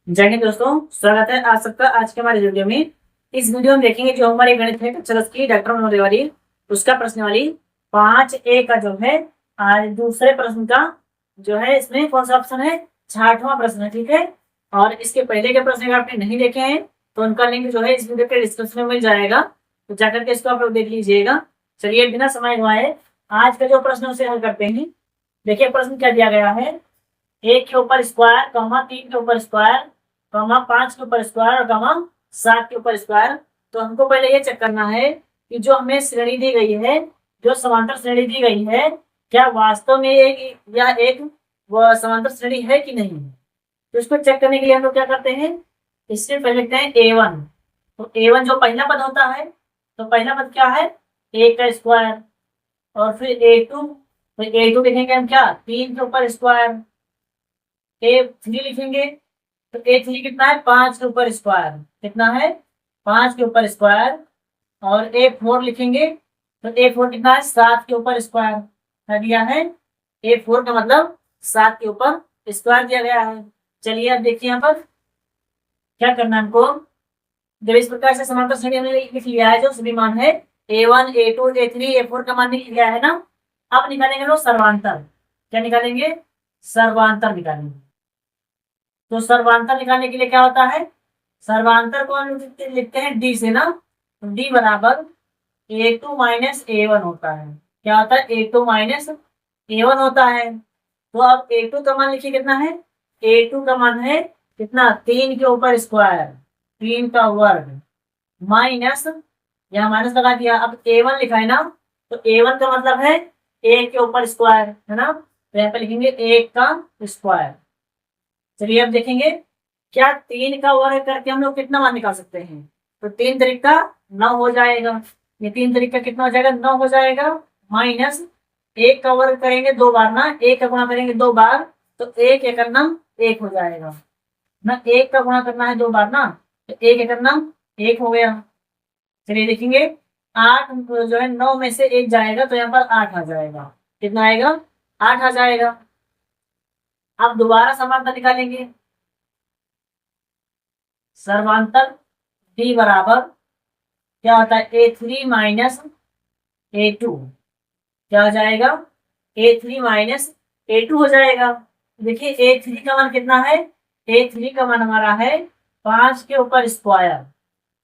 जय हिंद दोस्तों, स्वागत है आप सबका आज के हमारे वीडियो में। इस वीडियो में देखेंगे जो हमारी गणित है कक्षा 10 की डॉक्टर होने वाली उसका प्रश्न वाली 5A का जो है आज दूसरे प्रश्न का जो है इसमें कौन सा ऑप्शन है, 66वां प्रश्न है। ठीक है, और इसके पहले के प्रश्न अगर आपने नहीं देखे हैं तो उनका लिंक जो है इस वीडियो के डिस्क्रिप्शन में मिल जाएगा, तो जाकर के इसको आप लोग देख लीजिएगा। चलिए बिना समय गवाए आज का जो प्रश्न उसे हल करते हैं। देखिए प्रश्न क्या दिया गया है, 1 के ऊपर स्क्वायर, 3 के ऊपर स्क्वायर, 5 के ऊपर स्क्वायर और 7 के ऊपर स्क्वायर। तो हमको पहले ये चेक करना है कि जो हमें श्रेणी दी गई है, जो समांतर श्रेणी दी गई है, क्या वास्तव में एक वो समांतर श्रेणी है कि नहीं। तो इसको चेक करने के लिए हम लोग क्या करते हैं, इससे पहले लिखते हैं A1। तो A1 जो पहला पद होता है, तो पहला पद क्या है, A का स्क्वायर, और फिर A2। तो A2 लिखेंगे हम क्या, 3 के ऊपर स्क्वायर। A3 लिखेंगे, तो A3 कितना है, 5 के ऊपर स्क्वायर। कितना है, 5 के ऊपर स्क्वायर। और A4 लिखेंगे, तो A4 कितना है, 7 के ऊपर स्क्वायर। क्या दिया है, A4 का मतलब 7 के ऊपर स्क्वायर दिया गया है। चलिए अब देखिए यहाँ पर क्या करना है हमको। जब इस प्रकार से समांतर श्रेणी हमने लिख लिया है, जो सभी मान है A1 A2 A3 A4 का मान लिख लिया है ना। अब निकालेंगे लोग सर्वांतर। क्या निकालेंगे, सर्वांतर निकालेंगे। तो सर्वांतर निकालने के लिए क्या होता है, सर्वांतर को हम लिखते हैं डी से ना। तो डी बराबर A2 माइनस A1 होता है। क्या होता है, A2 माइनस A1 होता है। तो अब A2 का मान लिखिए कितना है, A2 का मान है कितना, 3 के ऊपर स्क्वायर, 3 का वर्ग, माइनस, यहाँ माइनस लगा दिया। अब A1 लिखा है ना, तो A1 का मतलब है 1 के ऊपर स्क्वायर है ना, तो यहाँ पे लिखेंगे 1 का स्क्वायर। चलिए अब देखेंगे क्या 3 का वर्ग करके हम लोग कितना मान निकाल सकते हैं। तो 3 तरीका 9 हो जाएगा। ये 3 तरीका कितना हो जाएगा, 9 हो जाएगा। माइनस 1 का वर्ग करेंगे 2 बार ना, 1 का गुणा करेंगे 2 बार, तो 1 एकड़ नम 1 हो जाएगा ना। 1 का गुणा करना है 2 बार ना, तो 1 एकड़ नम 1 हो गया। चलिए देखेंगे 8 जो है 9 में से 1 जाएगा, तो यहाँ पर 8 आ जाएगा। कितना आएगा, 8 आ जाएगा। अब दोबारा समांतर निकालेंगे। सर्वांतर डी बराबर क्या होता है, A3 माइनस A2। क्या हो जाएगा, A3 माइनस A2 हो जाएगा। देखिए A3 का मान कितना है, A3 का मान हमारा है 5 के ऊपर स्क्वायर।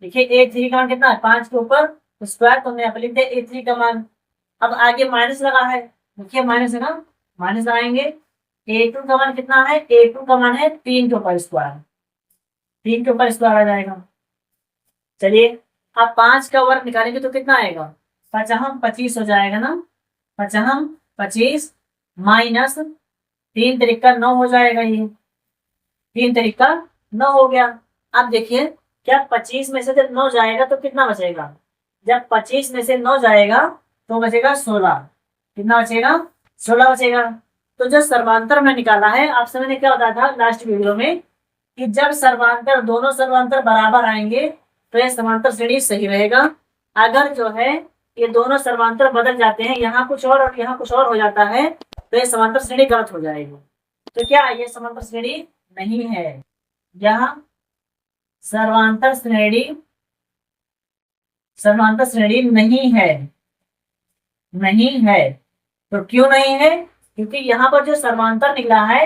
देखिए A3 का मान कितना है, 5 के ऊपर स्क्वायर। तो हमने यहाँ पे लिख दिया A3 का मान। अब आगे माइनस लगा है, देखिए माइनस है ना, माइनस लगाएंगे। A2 का मान कितना है, A2 का मान है 3 के ऊपर स्क्वायर, 3 के ऊपर स्क्वायर आ जाएगा। चलिए अब 5 का वर्ग निकालेंगे तो कितना आएगा, 25 हो जाएगा ना। 25 माइनस 3 तरीका 9 हो जाएगा। ये 3 तरीका 9 हो गया। अब देखिए क्या 25 में से जब 9 जाएगा तो कितना बचेगा, जब 25 में से 9 जाएगा तो बचेगा 16। कितना बचेगा, 16 बचेगा। तो जो सर्वांतर में निकाला है, आपसे मैंने क्या बताया था लास्ट वीडियो में, कि जब सर्वांतर दोनों सर्वांतर बराबर आएंगे तो यह समांतर श्रेणी सही रहेगा। अगर जो है ये दोनों सर्वांतर बदल जाते हैं, यहाँ कुछ और यहाँ कुछ और हो जाता है, तो ये समांतर श्रेणी गलत हो जाएगी। तो क्या ये समांतर श्रेणी नहीं है, यहाँ सर्वांतर श्रेणी नहीं है, नहीं है। तो क्यों नहीं है, क्योंकि यहाँ पर जो सर्वांतर निकला है,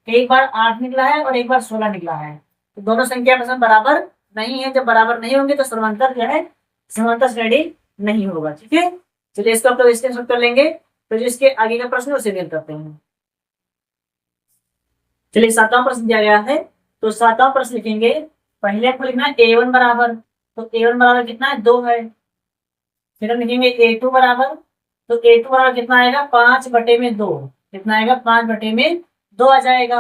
एक बार 8 निकला है और एक बार 16 निकला है। तो दोनों संख्या पसंद बराबर नहीं है। जब बराबर नहीं होंगे तो सर्वांतर जो है समांतर श्रेणी नहीं होगा। ठीक है, चलिए इसको आप लोग स्क्रीनशॉट कर लेंगे। तो जिसके आगे का प्रश्न उसे देख करते हैं। चलिए 7वां प्रश्न दिया गया है, तो 7वां प्रश्न लिखेंगे। पहले आपको लिखना है A1 बराबर, तो A1 बराबर कितना है, 2 है। फिर हम लिखेंगे A2 बराबर, तो A2 बराबर कितना आएगा, 5/2। कितना आएगा, 5/2 आ जाएगा।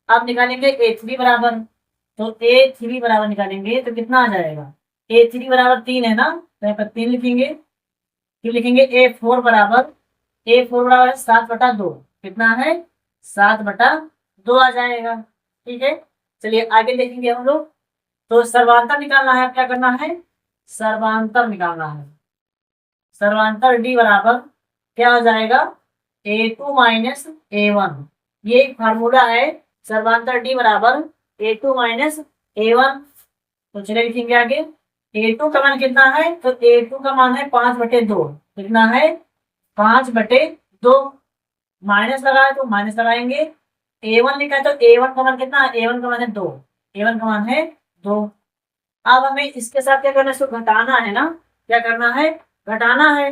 अब निकालेंगे A3 बराबर, तो A3 बराबर निकालेंगे तो कितना आ जाएगा, A3 बराबर 3 है ना, तो यहाँ पर 3 लिखेंगे। फिर लिखेंगे A4 बराबर, A4 बराबर 7/2। कितना है, 7/2 आ जाएगा। ठीक है, चलिए आगे देखेंगे हम लोग। तो सर्वांतर निकालना है, क्या करना है, सर्वांतर निकालना है। सर्वांतर डी बराबर क्या हो जाएगा, A2 माइनस A1। ये एक फार्मूला है, सर्वांतर डी बराबर A2 माइनस A1। तो चलिए लिखेंगे आगे। A2 का मान कितना है, तो A2 का मान है 5/2। कितना है, 5/2। माइनस लगा है तो माइनस लगाएंगे। A1 लिखा है तो A1 का मान कितना है, A1 का मान है 2। A1 का मान है 2। अब हमें इसके साथ क्या करना है, इसको घटाना है ना। क्या करना है, घटाना है।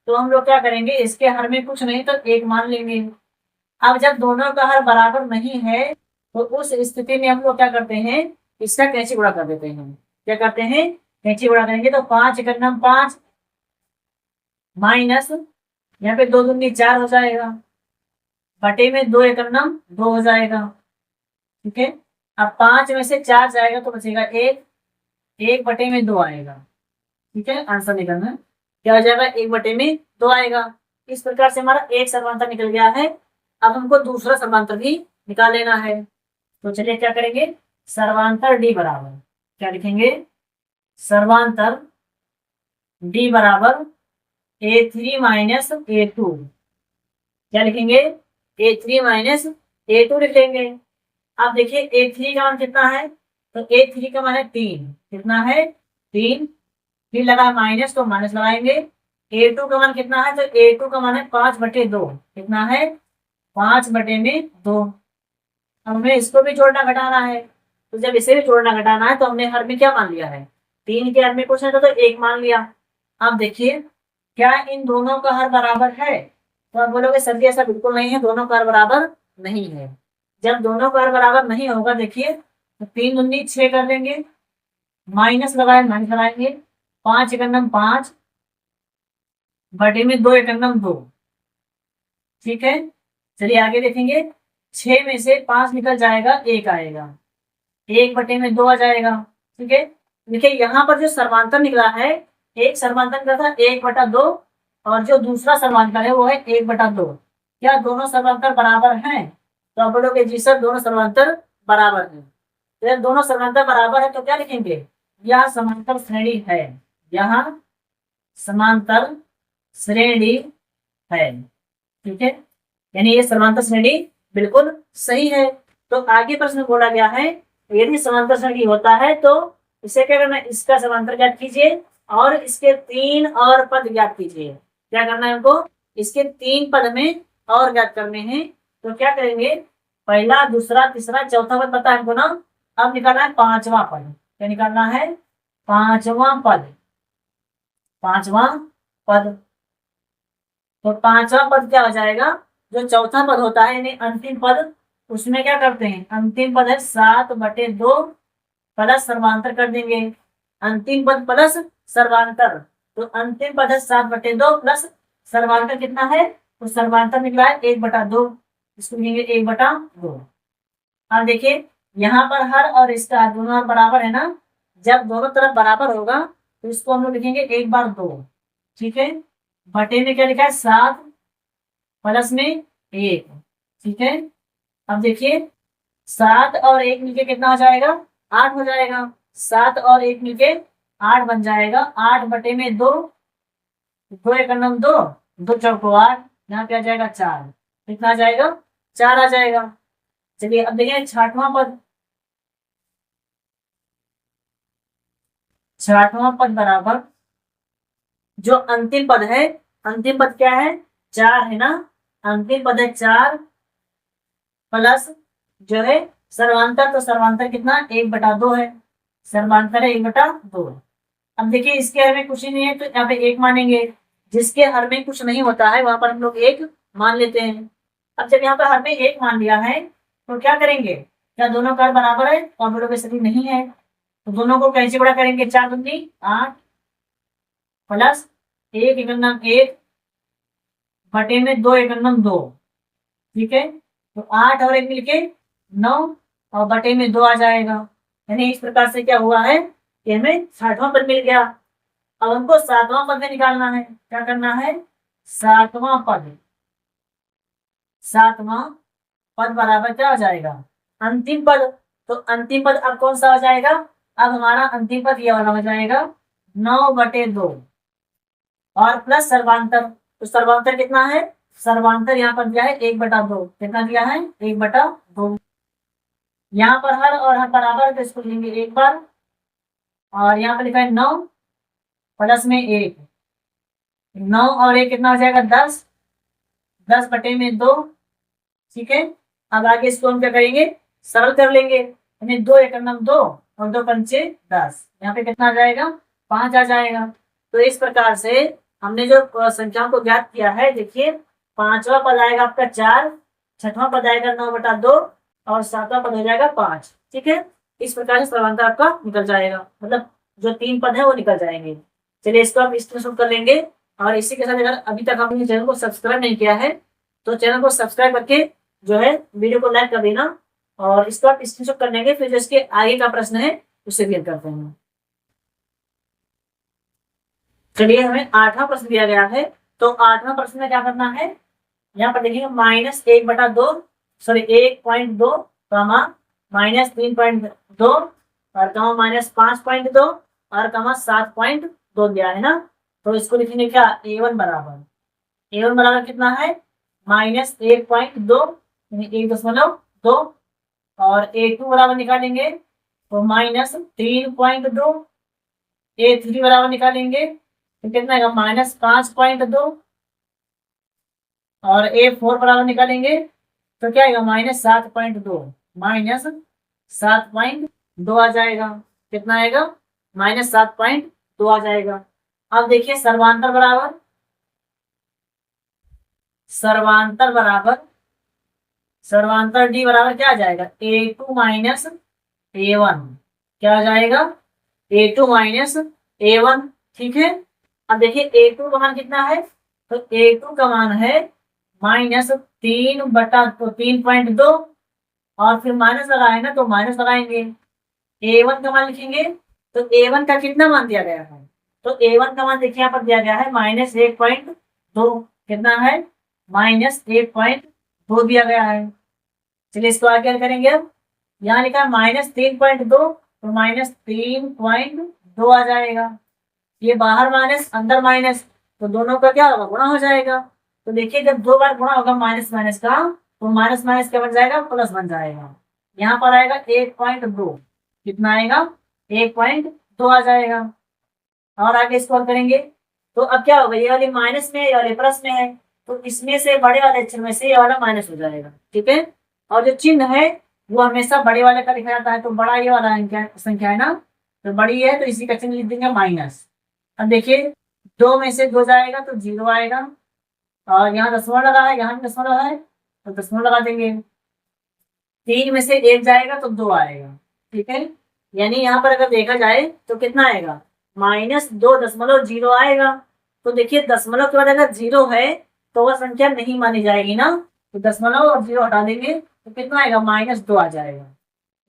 तो हम लोग क्या करेंगे, इसके हर में कुछ नहीं तो एक मान लेंगे। अब जब दोनों का हर बराबर नहीं है तो उस स्थिति में हम लोग क्या करते हैं, इसका कैंची गुणा कर देते हैं। क्या करते हैं, कैंची गुणा करेंगे तो 5×5 माइनस, यहाँ पे 2 दूनी 4 हो जाएगा, बटे में 2×2 हो जाएगा। ठीक है। अब 5 में से 4 जाएगा तो बचेगा 1, 1/2 आएगा। ठीक है, आंसर निकलना क्या हो जाएगा, 1/2 आएगा। इस प्रकार से हमारा एक समांतर निकल गया है। अब हमको दूसरा समांतर भी निकाल लेना है। तो चलिए क्या करेंगे, सर्वांतर डी बराबर क्या लिखेंगे, सर्वांतर डी बराबर A3 माइनस A2। क्या लिखेंगे, A3 माइनस A2 लिख लेंगे। अब देखिए A3 का मान कितना है, तो A3 का मान है 3। कितना है, 3। फिर लगा माइनस तो माइनस लगाएंगे। A2 का मान कितना है, तो A2 का मान है 5/2। कितना है, 5/2। हमें इसको भी जोड़ना घटाना है। तो जब इसे भी जोड़ना घटाना है तो हमने हर में क्या मान लिया है, 3 के हर में कुछ है तो 1 मान लिया। अब देखिए क्या इन दोनों का हर बराबर है, तो आप बोलोगे सर जी ऐसा बिल्कुल नहीं है, दोनों का हर बराबर नहीं है। जब दोनों का हर बराबर नहीं होगा, देखिए तो 3×6 कर देंगे, माइनस लगाएंगे। 5×5 बटे में 2×2। ठीक है, चलिए आगे देखेंगे। 6 में से 5 निकल जाएगा, 1 आएगा, 1/2 आ जाएगा। ठीक है, देखिए यहाँ पर जो सर्वांतर निकला है, एक सर्वांतर निकला था 1/2 और जो दूसरा सर्वांतर है वो है 1/2। क्या दोनों सर्वांतर बराबर हैं, तो आप बोलोगे जी सर दोनों सर्वांतर बराबर हैं। तो जब दोनों समांतर बराबर है तो क्या लिखेंगे, यह समांतर श्रेणी है। यह समांतर श्रेणी है। ठीक है, यानी ये समांतर श्रेणी बिल्कुल सही है। तो आगे प्रश्न बोला गया है, यदि समांतर श्रेणी होता है तो इसे क्या करना है, इसका समांतर ज्ञात कीजिए और इसके 3 और पद ज्ञात कीजिए। क्या करना है हमको, इसके 3 पद में और ज्ञात करने हैं। तो क्या करेंगे, पहला दूसरा तीसरा चौथा पद पता है हमको ना। अब निकालना है 5वां पद। क्या निकालना है, 5वां पद। 5वां पद, तो 5वां पद क्या हो जाएगा, जो चौथा पद होता है यानी अंतिम पद, उसमें क्या करते हैं, अंतिम पद है 7/2 प्लस सर्वांतर कर देंगे। अंतिम पद प्लस सर्वांतर, तो अंतिम पद है 7/2 प्लस सर्वांतर कितना है, तो सर्वांतर निकला है 1/2। इसको लिखेंगे 1/2। अब देखिए यहाँ पर हर और इसका दोनों बराबर है ना। जब दोनों तरफ बराबर होगा तो इसको हम लोग लिखेंगे 1/2। ठीक है, बटे में क्या लिखा है 7 प्लस में 1। ठीक है, अब देखिए 7 और 1 मिलके कितना हो जाएगा, 8 हो जाएगा। 7 और 1 मिलके 8 बन जाएगा। 8/2, 2×2, 2×4, यहाँ पे आ जाएगा 4। कितना आ जाएगा, 4 आ जाएगा। चलिए अब देखिए 6वां पद। 6वां पद बराबर जो अंतिम पद है, अंतिम पद क्या है, 4 है ना। अंतिम पद है 4 प्लस जो है सर्वांतर, तो सर्वांतर कितना 1/2 है। सर्वांतर है 1/2। अब देखिए इसके हर में कुछ ही नहीं है तो यहाँ पे 1 मानेंगे। जिसके हर में कुछ नहीं होता है वहां पर हम लोग 1 मान लेते हैं। अब जब यहाँ पर हर में 1 मान लिया है तो क्या करेंगे, क्या दोनों का हर बराबर है, और बोलोगे सही नहीं है। तो दोनों को कैसे गुणा करेंगे, 4×8 प्लस 1×1 बटे में 2×2। ठीक है, तो 8 और 1 मिलके 9 और बटे में 2 आ जाएगा। यानी इस प्रकार से क्या हुआ है कि हमें 60वां पद मिल गया। अब हमको 7वां पद में निकालना है। क्या करना है, 7वां पद। 7वां पद बराबर क्या हो जाएगा, अंतिम पद। तो अंतिम पद अब कौन सा हो जाएगा, अब हमारा अंतिम पद ये वाला हो जाएगा 9/2 और प्लस सर्वांतर। तो सर्वांतर कितना है, सर्वांतर यहाँ पर दिया है 1/2। कितना दिया है, 1/2। यहाँ पर हर और हर बराबर है तो इसको लिखेंगे एक बार, और यहाँ पर लिखा है 9 प्लस में 1, 9 और 1 कितना हो जाएगा 10, 10/2। ठीक है, अब आगे इसको हम क्या करेंगे, सरल कर लेंगे, यानी 2 एकड़ नम 2 और 2 पंचे 10, यहाँ पे कितना आ जाएगा 5 आ जाएगा। तो इस प्रकार से हमने जो संख्याओं को ज्ञात किया है, देखिए पांचवा पद आएगा आपका 4, छठवां पद आएगा 9/2 और सातवां पद हो जाएगा 5। ठीक है, इस प्रकार से सर्वांतर आपका निकल जाएगा, मतलब जो 3 पद है वो निकल जाएंगे। चलिए इसको आप स्क्रीनशॉट कर लेंगे, और इसी के साथ अगर अभी तक आपने चैनल को सब्सक्राइब नहीं किया है तो चैनल को सब्सक्राइब करके जो है वीडियो को लाइक कर देना, और इसको आप स्क्रीनशॉट कर लेंगे। फिर जो इसके आगे का प्रश्न है उसे क्लियर करते हैं। चलिए हमें 8वां प्रश्न दिया गया है, तो 8वां प्रश्न में क्या करना है, यहाँ पर देखिए -1/2, सॉरी 1.2 कमा -3.2 और कमा -5.2 और कमा 7.2 दिया है ना। तो इसको लिखेंगे क्या, A1 बराबर कितना है -1.2 यानी 1.2, और A2 बराबर निकालेंगे तो -3.2, A3 बराबर निकालेंगे तो कितना आएगा -5.2, और A4 बराबर निकालेंगे तो क्या आएगा -7.2, -7.2 आ जाएगा। कितना आएगा -7.2 आ जाएगा। अब देखिए सर्वांतर बराबर D बराबर क्या आ जाएगा, A2 माइनस A1, क्या आ जाएगा A2 माइनस A1। ठीक है, अब देखिए A2 का मान कितना है, तो A2 का मान है -3/3.2, और फिर माइनस लगा है ना तो माइनस लगाएंगे। A1 का मान लिखेंगे, तो A1 का कितना मान दिया गया है, तो A1 का मान देखिए यहाँ पर दिया गया है -1.2, कितना है -1.2 दिया गया है। चलिए इसको आगे करेंगे। अब यहाँ लिखा है -3.2, तो -3.2 आ जाएगा। ये बाहर माइनस अंदर माइनस, तो दोनों का क्या होगा, गुणा हो जाएगा। तो देखिए जब 2 बार गुणा होगा माइनस माइनस का, तो माइनस माइनस क्या बन जाएगा, प्लस बन जाएगा। यहाँ पर आएगा 1.2, कितना आएगा 1.2 आ जाएगा। और आगे इसको करेंगे तो अब क्या होगा, ये वाली माइनस में है, ये वाली प्लस में है, तो इसमें से बड़े वाले अक्षर में से ये वाला माइनस हो जाएगा। ठीक है, और जो चिन्ह है वो हमेशा बड़े वाले का लिखा जाता है, तो बड़ा ये वाला संख्या है ना, तो बड़ी है तो इसी का चिन्ह लिख देंगे माइनस। अब देखिए 2 में से 2 जाएगा तो 0 आएगा, और यहाँ दशमलव लगा है, यहाँ भी दशमलव है तो दशमलव लगा देंगे। 3 में से 1 जाएगा तो 2 आएगा। ठीक है, यानी यहाँ पर अगर देखा जाए तो कितना आएगा -2.0 आएगा। तो देखिए दशमलव के बाद अगर 0 है तो वह संख्या नहीं मानी जाएगी ना, तो दशमलव और 0 हटा देंगे तो कितना आएगा -2 आ जाएगा।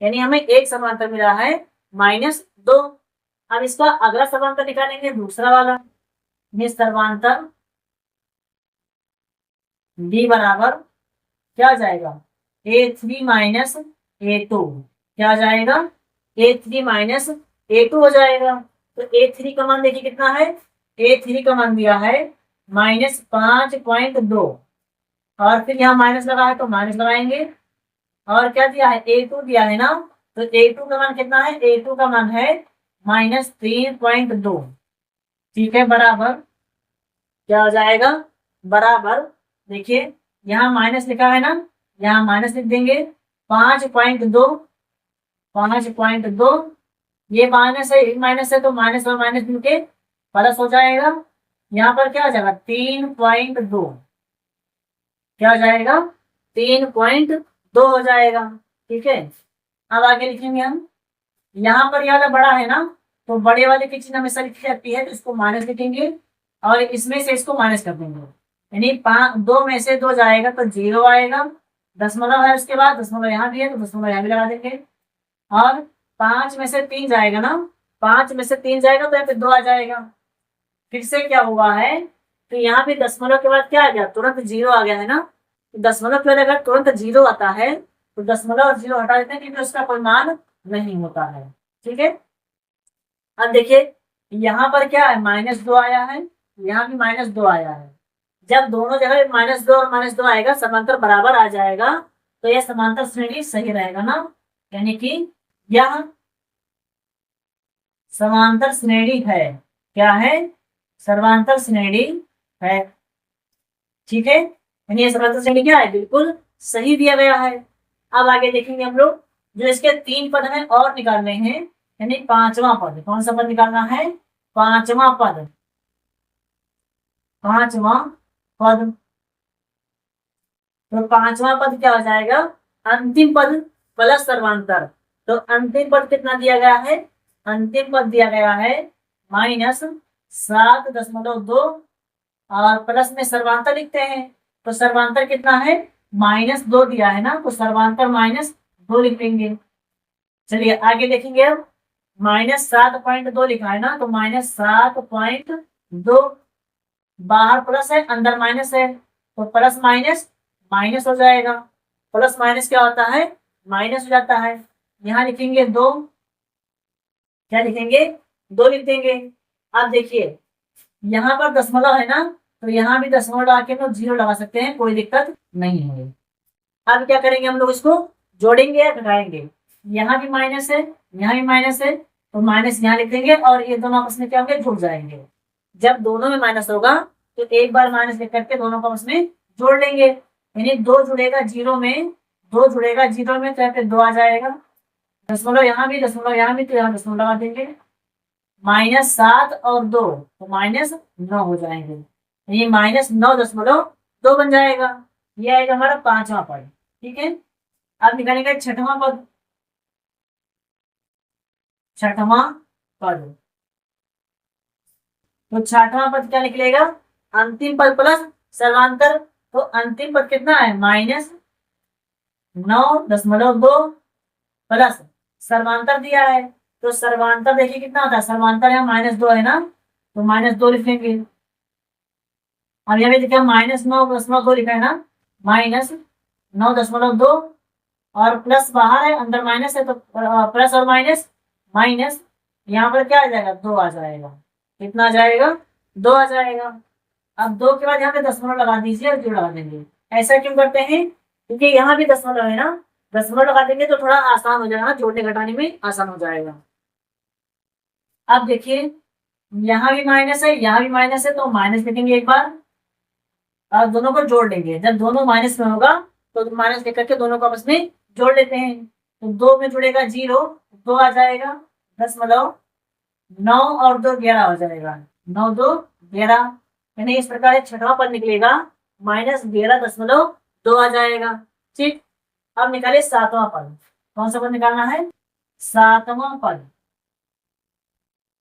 यानी हमें एक समांतर मिला है -2। अब इसका अगला समांतर निकालेंगे, दूसरा वाला। ये सर्वांतर D बराबर क्या आ जाएगा, A3 माइनस A2, क्या आ जाएगा A3 माइनस A2 हो जाएगा। तो A3 का मान देखिए कितना है, A3 का मान दिया है -5.2, और फिर यहाँ माइनस लगा है तो माइनस लगाएंगे, और क्या दिया है A2 दिया है ना, तो A2 का मान कितना है, A2 का मान है -3.2। ठीक है, बराबर क्या हो जाएगा, बराबर देखिए यहाँ माइनस लिखा है ना, यहाँ माइनस लिख देंगे 5.2, 5.2, ये माइनस है, माइनस है तो माइनस और माइनस मिलके प्लस हो जाएगा। यहाँ पर क्या हो जाएगा 3.2, क्या हो जाएगा 3.2 हो जाएगा। ठीक है, अब आगे लिखेंगे हम, यहाँ पर यह बड़ा है ना, तो बड़े वाले की चिन्ह हमेशा लिखी जाती है, तो इसको माइनस लिखेंगे, और इसमें से इसको माइनस कर देंगे, यानी 2 में से 2 जाएगा तो 0 आएगा। दशमलव है उसके बाद, दशमलव यहाँ भी है तो दशमलव यहाँ भी लगा देंगे, और 5 में से 3 जाएगा ना, 5 में से 3 जाएगा तो यहाँ पे 2 आ जाएगा। फिर से क्या हुआ है, तो यहाँ पे दशमलव के बाद क्या आ गया, तुरंत 0 आ गया है ना। तो दशमलव के बाद अगर तुरंत 0 आता है तो दशमलव और 0 हटा देते हैं, क्योंकि उसका कोई मान नहीं होता है। ठीक है, अब देखिए यहाँ पर क्या है -2 आया है, यहाँ भी -2 आया है। जब दोनों जगह -2 और -2 आएगा, समांतर बराबर आ जाएगा, तो यह समांतर श्रेणी सही रहेगा ना। यानी कि यह समांतर श्रेणी है। क्या है? सर्वांतर श्रेणी है। ठीक है, यानी ये समांतर श्रेणी क्या है? बिल्कुल सही दिया गया है। अब आगे देखेंगे हम लोग, जो इसके 3 पद हैं और निकालने हैं, यानी 5वां पद। कौन सा पद निकालना है? 5वां पद। 5वां पद। तो 5वां पद क्या हो जाएगा? अंतिम पद प्लस सर्वांतर। तो अंतिम पद कितना दिया गया है? अंतिम पद दिया गया है -7.2 और प्लस में सर्वांतर लिखते हैं। तो सर्वांतर कितना है? -2 दिया है ना, तो सर्वांतर -2 लिख देंगे। चलिए आगे देखेंगे। अब -7.2 लिखा है ना, तो -7.2, बाहर प्लस है अंदर माइनस है, तो प्लस माइनस माइनस हो जाएगा। प्लस माइनस क्या होता है? माइनस हो जाता है। यहाँ लिखेंगे 2। क्या लिखेंगे? 2 लिख देंगे। अब देखिए यहाँ पर दशमलव है ना, तो यहाँ भी दशमलव लगा के लोग 0 लगा सकते हैं, कोई दिक्कत नहीं है। अब क्या करेंगे हम लोग? इसको जोड़ेंगे या घटाएंगे? यहाँ भी माइनस है, यहाँ भी माइनस है, तो माइनस यहाँ लिख देंगे और ये दोनों आपस में क्या होंगे? जुड़ जाएंगे। जब दोनों में माइनस होगा तो एक बार माइनस लिख करके दोनों को आपस में जोड़ लेंगे। यानी 2 जुड़ेगा 0 में, 2 जुड़ेगा 0 में, तो यहाँ पे 2 आ जाएगा। दशमलव यहाँ भी, दशमलव यहाँ भी, तो यहाँ दशमलव लगा देंगे। -7 और 2 तो -9 हो जाएंगे। ये -9.2 बन जाएगा। ये आएगा हमारा 5वां पद। ठीक है, अब निकालेंगे 6वां पद। 6वां पद। तो 6वां पद क्या निकलेगा? अंतिम पद प्लस सर्वांतर। तो अंतिम पद कितना है? -9.2 प्लस सर्वांतर दिया है, तो सर्वांतर देखिए कितना होता है? सर्वांतर है -2 है ना, तो -2 लिखेंगे। अब यहाँ पे देखिए -9.2 लिखा है ना, -9.2 और प्लस बाहर है अंदर माइनस है, तो प्लस और माइनस माइनस, यहाँ पर क्या आ जाएगा? 2 आ जाएगा। कितना आ जाएगा? 2 आ जाएगा। अब 2 के बाद यहाँ पे दशमलव लगा दीजिए और 0 लगा देंगे। ऐसा क्यों करते हैं? क्योंकि यहाँ भी दशमलव है ना, दशमलव लगा देंगे तो थोड़ा आसान हो जाएगा, जोड़ने घटाने में आसान हो जाएगा। अब देखिए यहाँ भी माइनस है, यहाँ भी माइनस है, तो माइनस लिखेंगे एक बार और दोनों को जोड़ लेंगे। जब दोनों माइनस में होगा तो माइनस लेकर के दोनों को आपस में जोड़ लेते हैं। तो 2 में जुड़ेगा 0, 2 आ जाएगा। 9 और 2 11 हो जाएगा। 9 2 11, यानी इस प्रकार 6वां पद निकलेगा -11.2 आ जाएगा। ठीक, अब निकाले 7वां पद। कौन सा पद निकालना है? 7वां पद।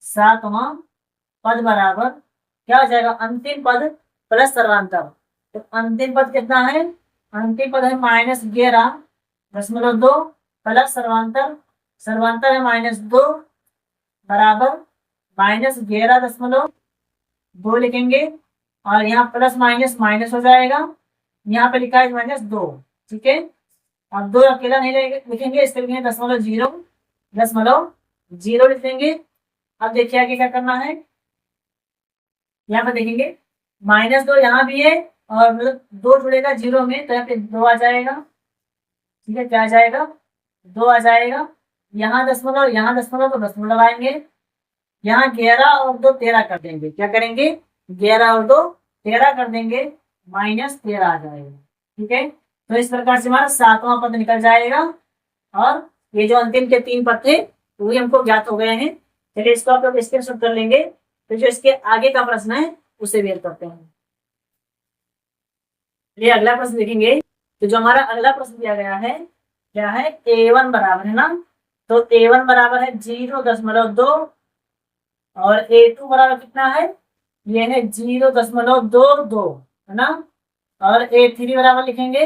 7वां पद बराबर क्या हो जाएगा? अंतिम पद प्लस सर्वांतर। तो अंतिम पद कितना है? अंतिम पद है -11.2 प्लस सर्वांतर। सर्वांतर है -2 बराबर -11.2 लिखेंगे और यहाँ प्लस माइनस माइनस हो जाएगा। यहाँ पे लिखा है -2। ठीक है, अब 2 अकेला नहीं लिखेंगे, इसके लिखेंगे दशमलव 0 लिख देंगे। अब देखिए आगे क्या करना है। यहाँ पे देखेंगे -2 यहाँ भी है और मतलब 2 जुड़ेगा 0 में, तो यहाँ पे 2 आ जाएगा। ठीक है, क्या आ जाएगा? 2 आ जाएगा। यहाँ दशमलव, तो दशमलव लगाएंगे। यहाँ 11 और 2 13 कर देंगे। क्या करेंगे? 11 और 2 13 कर देंगे, -13 आ जाएगा। ठीक है, तो इस प्रकार से हमारा 7वां पद निकल जाएगा और ये जो अंतिम के 3 पद थे वो भी हमको ज्ञात हो गए हैं। चलिए इसको आप लोग स्क्रीनशॉट कर लेंगे, तो जो इसके आगे का प्रश्न है उसे भी हल करते हैं। ये अगला प्रश्न देखेंगे। तो जो हमारा अगला प्रश्न दिया गया है क्या है? A1 बराबर है ना, तो A1 बराबर है 0.2 और A2 बराबर कितना है? ये है 0.22 है ना, और A3 बराबर लिखेंगे।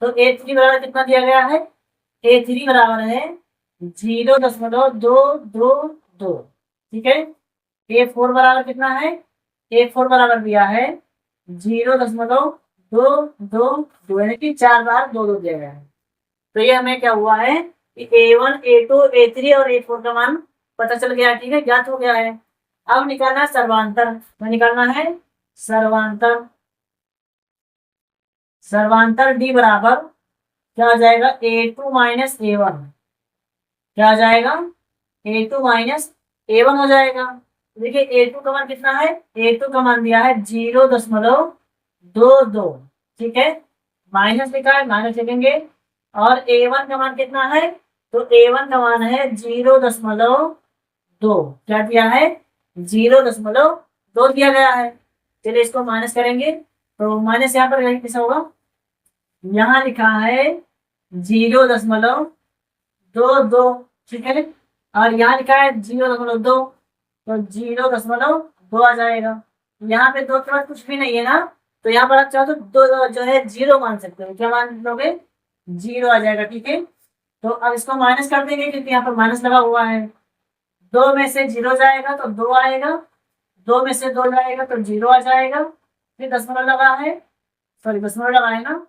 तो A3 बराबर कितना दिया गया है? A3 बराबर है 0.222। ठीक है, A4 बराबर कितना है? A4 बराबर दिया है 0.222, यानी कि 4 बार 2 2 दिया गया है। तो ये हमें क्या हुआ है कि A1 A2 A3 और A4 का मान पता चल गया। ठीक है, ज्ञात हो गया है। अब निकालना है सर्वांतर। तो निकालना है सर्वांतर। सर्वांतर D बराबर क्या हो जाएगा? A2 - A1। क्या आ जाएगा, A2 माइनस A1 हो जाएगा। देखिए A2 का मान कितना है, A2 का मान दिया है 0.22, ठीक है, माइनस लिखा है, माइनस लिखेंगे। और A1 का मान कितना है, तो A1 का मान है 0.2, क्या दिया है, 0.2 दिया गया है। चलिए इसको माइनस करेंगे, तो माइनस यहाँ पर कैसे होगा, यहाँ लिखा है 0.22, ठीक है, और यहाँ लिखा है 0.2, तो 0.2 आ जाएगा। यहाँ पे दो के बाद कुछ भी नहीं है ना, तो यहाँ पर आप चाहो तो दो जो है जीरो मान सकते हो, क्या मान लोगे, जीरो आ जाएगा, ठीक है। तो अब इसको माइनस कर देंगे क्योंकि यहाँ पर माइनस लगा हुआ है। दो में से जीरो जाएगा तो दो आएगा, दो में से दो जाएगा तो जीरो आ जाएगा, फिर दशमलव लगा है, सॉरी दशमलव लगा है ना,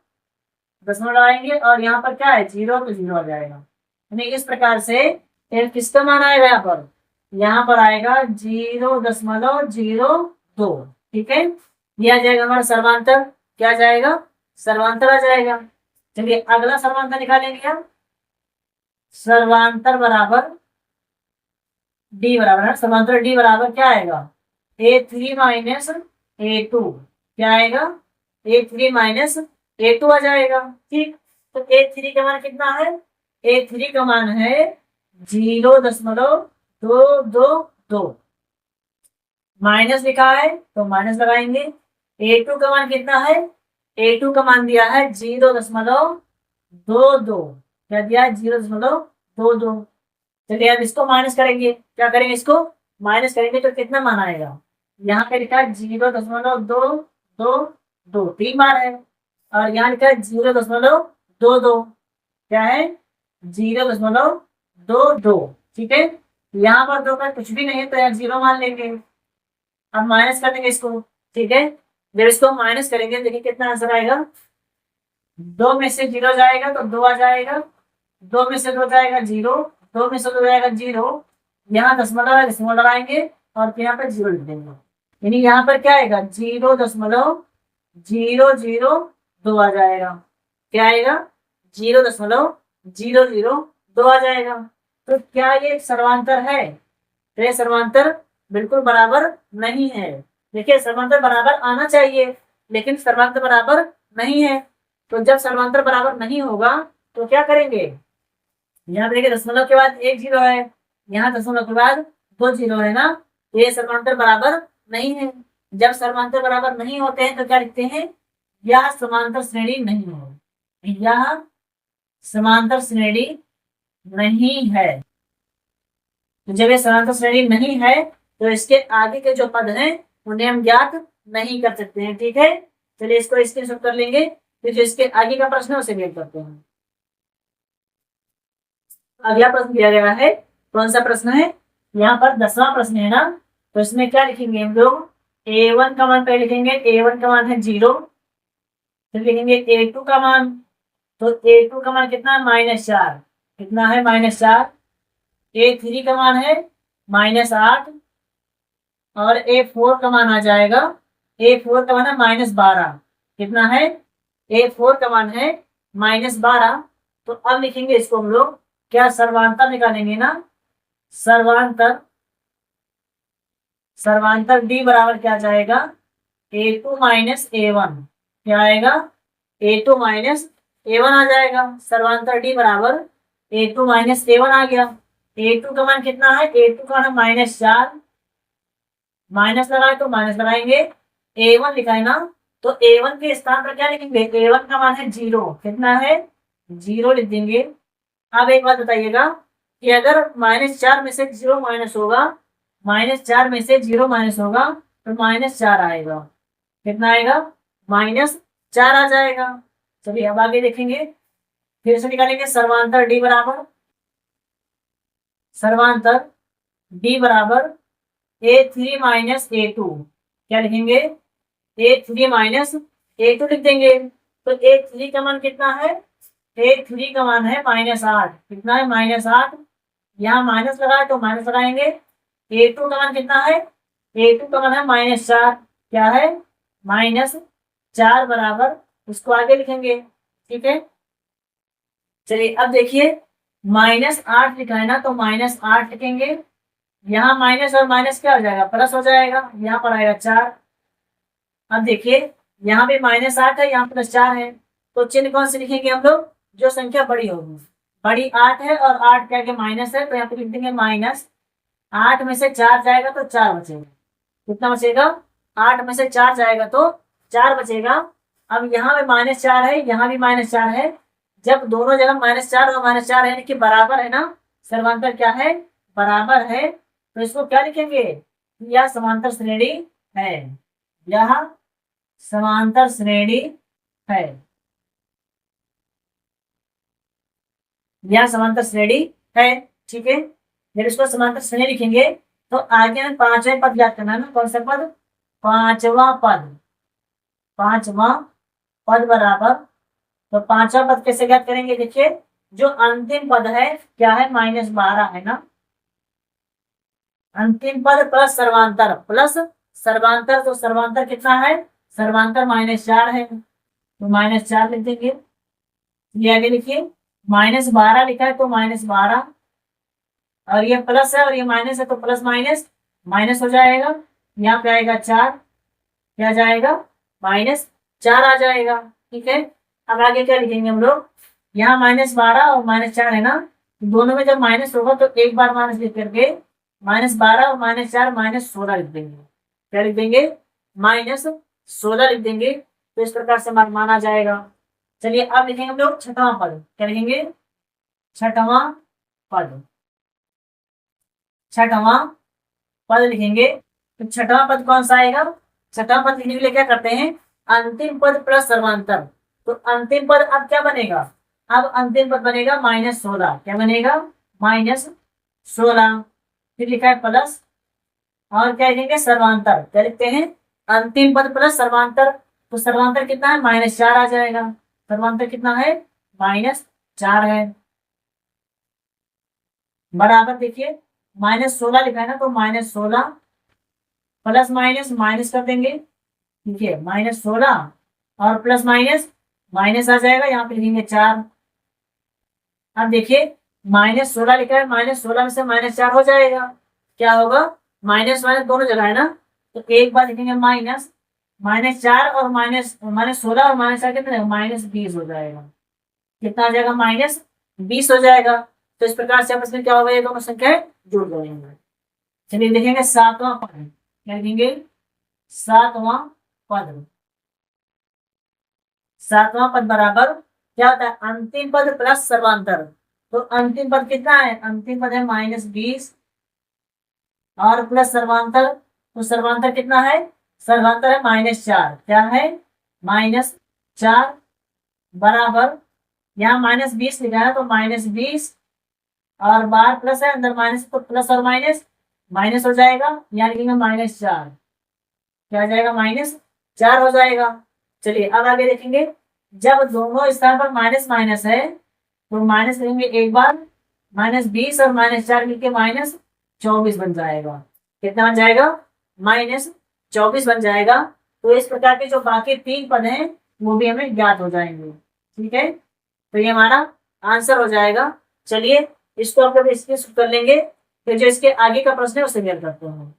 दशमलव लगाएंगे और यहाँ पर क्या है, जीरो, तो जीरो आ जाएगा। यानी इस प्रकार से किसका मान आएगा, यहाँ पर आएगा 0.02, ठीक है। ये आ जाएगा हमारा सर्वांतर, क्या आ जाएगा, सर्वांतर आ जाएगा। चलिए अगला सर्वांतर निकालेंगे हम। सर्वांतर बराबर डी बराबर है, सर्वांतर डी बराबर क्या आएगा, A3 माइनस A2, क्या आएगा, A3 माइनस A2 आ जाएगा, ठीक। तो A3 का मान कितना है, A3 का मान है 0.222, माइनस लिखा है तो माइनस लगाएंगे। A2 का मान कितना है, A2 का मान दिया है 0.22, क्या दिया है, 0.22। चलिए अब इसको माइनस करेंगे, क्या करेंगे, इसको माइनस करेंगे तो कितना मान आएगा, यहाँ पे लिखा है 0.222, 3 बार है, और यहाँ लिखा है 0.22, क्या है, 0.22, ठीक है। यहाँ पर दो का कुछ भी नहीं है तो यहाँ जीरो मान लेंगे। अब माइनस कर देंगे इसको, ठीक है। जब इसको माइनस करेंगे देखिए कितना आंसर आएगा, दो में से जीरो जाएगा तो दो आ जाएगा, दो में से दो जाएगा जीरो, दो में से दो जाएगा जीरो, यहाँ दशमलव है, दशमलव लगाएंगे और फिर यहाँ पर जीरो लिख देंगे। यानी यहाँ पर क्या आएगा, 0.002 आ जाएगा, क्या आएगा, 0.002 आ जाएगा। तो क्या ये सर्वांतर है, तो ये सर्वांतर बिल्कुल बराबर नहीं है। देखिए सर्वांतर बराबर आना चाहिए लेकिन सर्वांतर बराबर नहीं है। तो जब सर्वांतर बराबर नहीं होगा तो क्या करेंगे, यहाँ देखिए दशमलव के बाद एक जीरो है, यहाँ दशमलव के बाद दो जीरो है ना, ये सर्वांतर बराबर नहीं है। जब सर्वांतर बराबर नहीं होते हैं तो क्या लिखते हैं, यह समांतर श्रेणी नहीं है, यह समांतर श्रेणी नहीं है। तो जब ये समांतर श्रेणी नहीं है तो इसके आगे के जो पद हैं उन्हें हम ज्ञात नहीं कर सकते हैं, ठीक है। चलिए इसको स्क्रीनशॉट कर लेंगे, फिर जो इसके आगे का प्रश्न है उसे वेट करते हैं। अगला प्रश्न दिया गया है, कौन सा प्रश्न है, यहाँ पर 10वां प्रश्न है ना, तो इसमें क्या लिखेंगे हम लोग, A1 का मान पहले लिखेंगे, A1 का मान है 0, फिर लिखेंगे A2 का मान, तो A2 का मान कितना है, -4, कितना है, -4। A3 का मान है -8 और A4 का मान आ जाएगा, A4 का मान है -12, कितना है, A4 का मान है -12। तो अब लिखेंगे इसको हम लोग, क्या सर्वांतर निकालेंगे ना, सर्वांतर, सर्वांतर D बराबर क्या जाएगा, A2 माइनस A1, क्या आएगा, A2 माइनस A1 आ जाएगा। सर्वांतर D बराबर A2 माइनस A1 आ गया। A2 का मान कितना है, A2 का मान -4, माइनस लगाए तो माइनस लगाएंगे, A1 लिखा है ना, तो A1 के स्थान पर क्या लिखेंगे, A1 का मान है 0, कितना है, 0 लिख देंगे। अब एक बात बताइएगा कि अगर -4 में से 0 माइनस होगा, -4 में से 0 माइनस होगा तो -4 आएगा, कितना आएगा, -4 आ जाएगा। चलिए अब आगे देखेंगे, फिर से निकालेंगे सर्वांतर D बराबर, सर्वांतर D बराबर A3 माइनस A2, क्या लिखेंगे, A3 माइनस A2 लिख देंगे। तो A3 का मान कितना है, A3 का मान है -8, कितना है, -8, यहाँ माइनस लगाए तो माइनस लगाएंगे। A2 का मान कितना है, A2 का मान है -4, क्या है, -4 बराबर, उसको आगे लिखेंगे, ठीक है। चलिए अब देखिए -8 लिखा है ना, तो -8 लिखेंगे। यहाँ माइनस और माइनस क्या हो जाएगा, प्लस हो जाएगा, यहाँ पर आएगा 4। अब देखिए यहाँ भी -8 है, यहाँ +4 है, तो चिन्ह कौन से लिखेंगे हम लोग, जो संख्या बड़ी होगी। बड़ी 8 है और 8 क्या के माइनस है, तो यहाँ पे लिख देंगे -8 में से 4 जाएगा तो 4 बचेगा। कितना बचेगा, 8 में से 4 जाएगा तो 4 बचेगा। अब यहाँ पे -4 है, यहाँ भी -4 है। जब दोनों जगह -4 और -4 है, यानी कि बराबर है ना, सर्वांतर क्या है, बराबर है, तो इसको क्या लिखेंगे, यह समांतर श्रेणी है, यह समांतर श्रेणी है, यह समांतर श्रेणी है। ठीक है, जब इसको समांतर श्रेणी लिखेंगे तो आगे हमें पांचवें पद याद करना है ना, कौन सा पद, पांचवा पद, पांचवा पद बराबर, तो पांचवा पद कैसे याद करेंगे, देखिए जो अंतिम पद है क्या है, -12 है ना, अंतिम पद प्लस सर्वांतर, प्लस सर्वांतर, तो सर्वांतर कितना है, सर्वांतर -4 है, तो -4 लिख देंगे। ये आगे लिखिए, -12 लिखा है तो -12, और ये प्लस है और ये माइनस है, तो प्लस माइनस माइनस हो जाएगा, यहाँ पे आएगा 4, क्या जाएगा, -4 आ जाएगा। ठीक है, अब आगे क्या लिखेंगे हम लोग, यहाँ -12 और -4 है ना, दोनों में जब माइनस होगा तो एक बार माइनस लिख करके -12 और -4 -16 लिख देंगे। क्या लिख देंगे, -16 लिख देंगे, तो इस प्रकार से माना जाएगा। चलिए अब लिखेंगे हम लोग छठवां पद, क्या लिखेंगे, छठवां पद, छठवां पद लिखेंगे। तो छठवां पद कौन सा आएगा, छठवां पद लिखने के लिए क्या करते हैं, अंतिम पद प्लस सर्वांतर, तो अंतिम पद अब क्या बनेगा, अब अंतिम पद बनेगा -16, क्या बनेगा, -16, फिर लिखा है प्लस, और क्या लिखेंगे, सर्वांतर, क्या लिखते हैं, अंतिम पद प्लस सर्वांतर, तो सर्वांतर कितना है, -4 आ जाएगा, सर्वांतर कितना है, -4 है, बराबर देखिए -16 लिखा है ना, तो -16 प्लस माइनस माइनस कर देंगे, ठीक है, -16 और प्लस माइनस माइनस आ जाएगा, यहाँ पे लिखेंगे 4। अब देखिए -16 लिखा है, -16 में से -4 हो जाएगा, क्या होगा, माइनस माइनस दोनों जगह है ना, तो एक बार लिखेंगे -4 और -16 और -4 कितने, -20 हो जाएगा, कितना आ जाएगा, -20 हो जाएगा। तो इस प्रकार से आपस में क्या होगा, ये दोनों संख्याएं जुड़ जाएंगे। चलिए देखेंगे सातवां पद, क्या लिखेंगे, सातवां पद, सातवां पद बराबर क्या होता है, अंतिम पद प्लस सर्वांतर, तो अंतिम पद कितना है, अंतिम पद है -20 और प्लस सर्वांतर, तो सर्वांतर कितना है, सर्वांतर है -4, क्या है, -4 बराबर, यहाँ -20 लिखा है तो -20 और बाहर प्लस है अंदर माइनस, तो प्लस और माइनस माइनस हो जाएगा, यहाँ लिखेंगे -4, क्या आ जाएगा, -4 हो जाएगा। चलिए अब आगे देखेंगे, जब दोनों स्थान पर माइनस माइनस है तो माइनस लिखेंगे एक बार, -20 और -4 मिलके -24 बन जाएगा, कितना बन जाएगा, -24 बन जाएगा। तो इस प्रकार के जो बाकी 3 पद हैं वो भी हमें ज्ञात हो जाएंगे। ठीक है, तो ये हमारा आंसर हो जाएगा। चलिए इसको आप लोग इसके कर लेंगे, फिर जो इसके आगे का प्रश्न है उसे क्लियर करते हैं।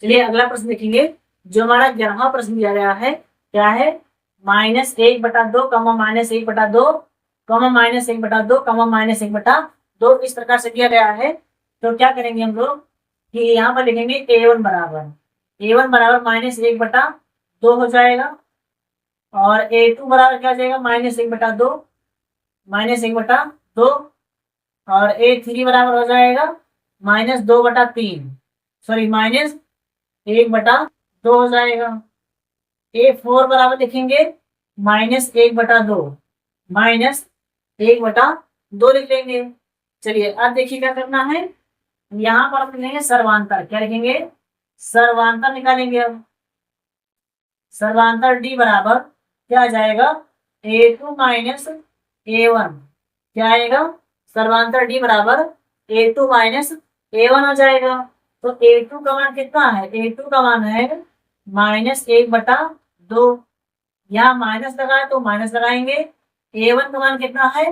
चलिए अगला प्रश्न देखेंगे, जो हमारा 11वां प्रश्न दिया गया है, क्या है, -1/2, -1/2, -1/2, -1/2, इस प्रकार से दिया गया है। तो क्या करेंगे हम लोग कि यहाँ पर लिखेंगे a1 बराबर, -1/2 हो जाएगा, और a2 बराबर क्या हो जाएगा, -1/2, -1/2, और a3 बराबर हो जाएगा -2/3, सॉरी -1/2 हो जाएगा। a4 बराबर लिखेंगे -1/2, -1/2 लिख लेंगे। चलिए अब देखिए क्या करना है, यहाँ पर हम लिखेंगे सर्वांतर, क्या लिखेंगे, सर्वांतर निकालेंगे। अब सर्वांतर d बराबर क्या आ जाएगा, a2 -a1, क्या आएगा, सर्वांतर d बराबर a2 -a1 हो जाएगा। तो a2 का मान कितना है, a2 का मान है -1/2, यहाँ माइनस लगाए तो माइनस लगाएंगे, a1 का मान कितना है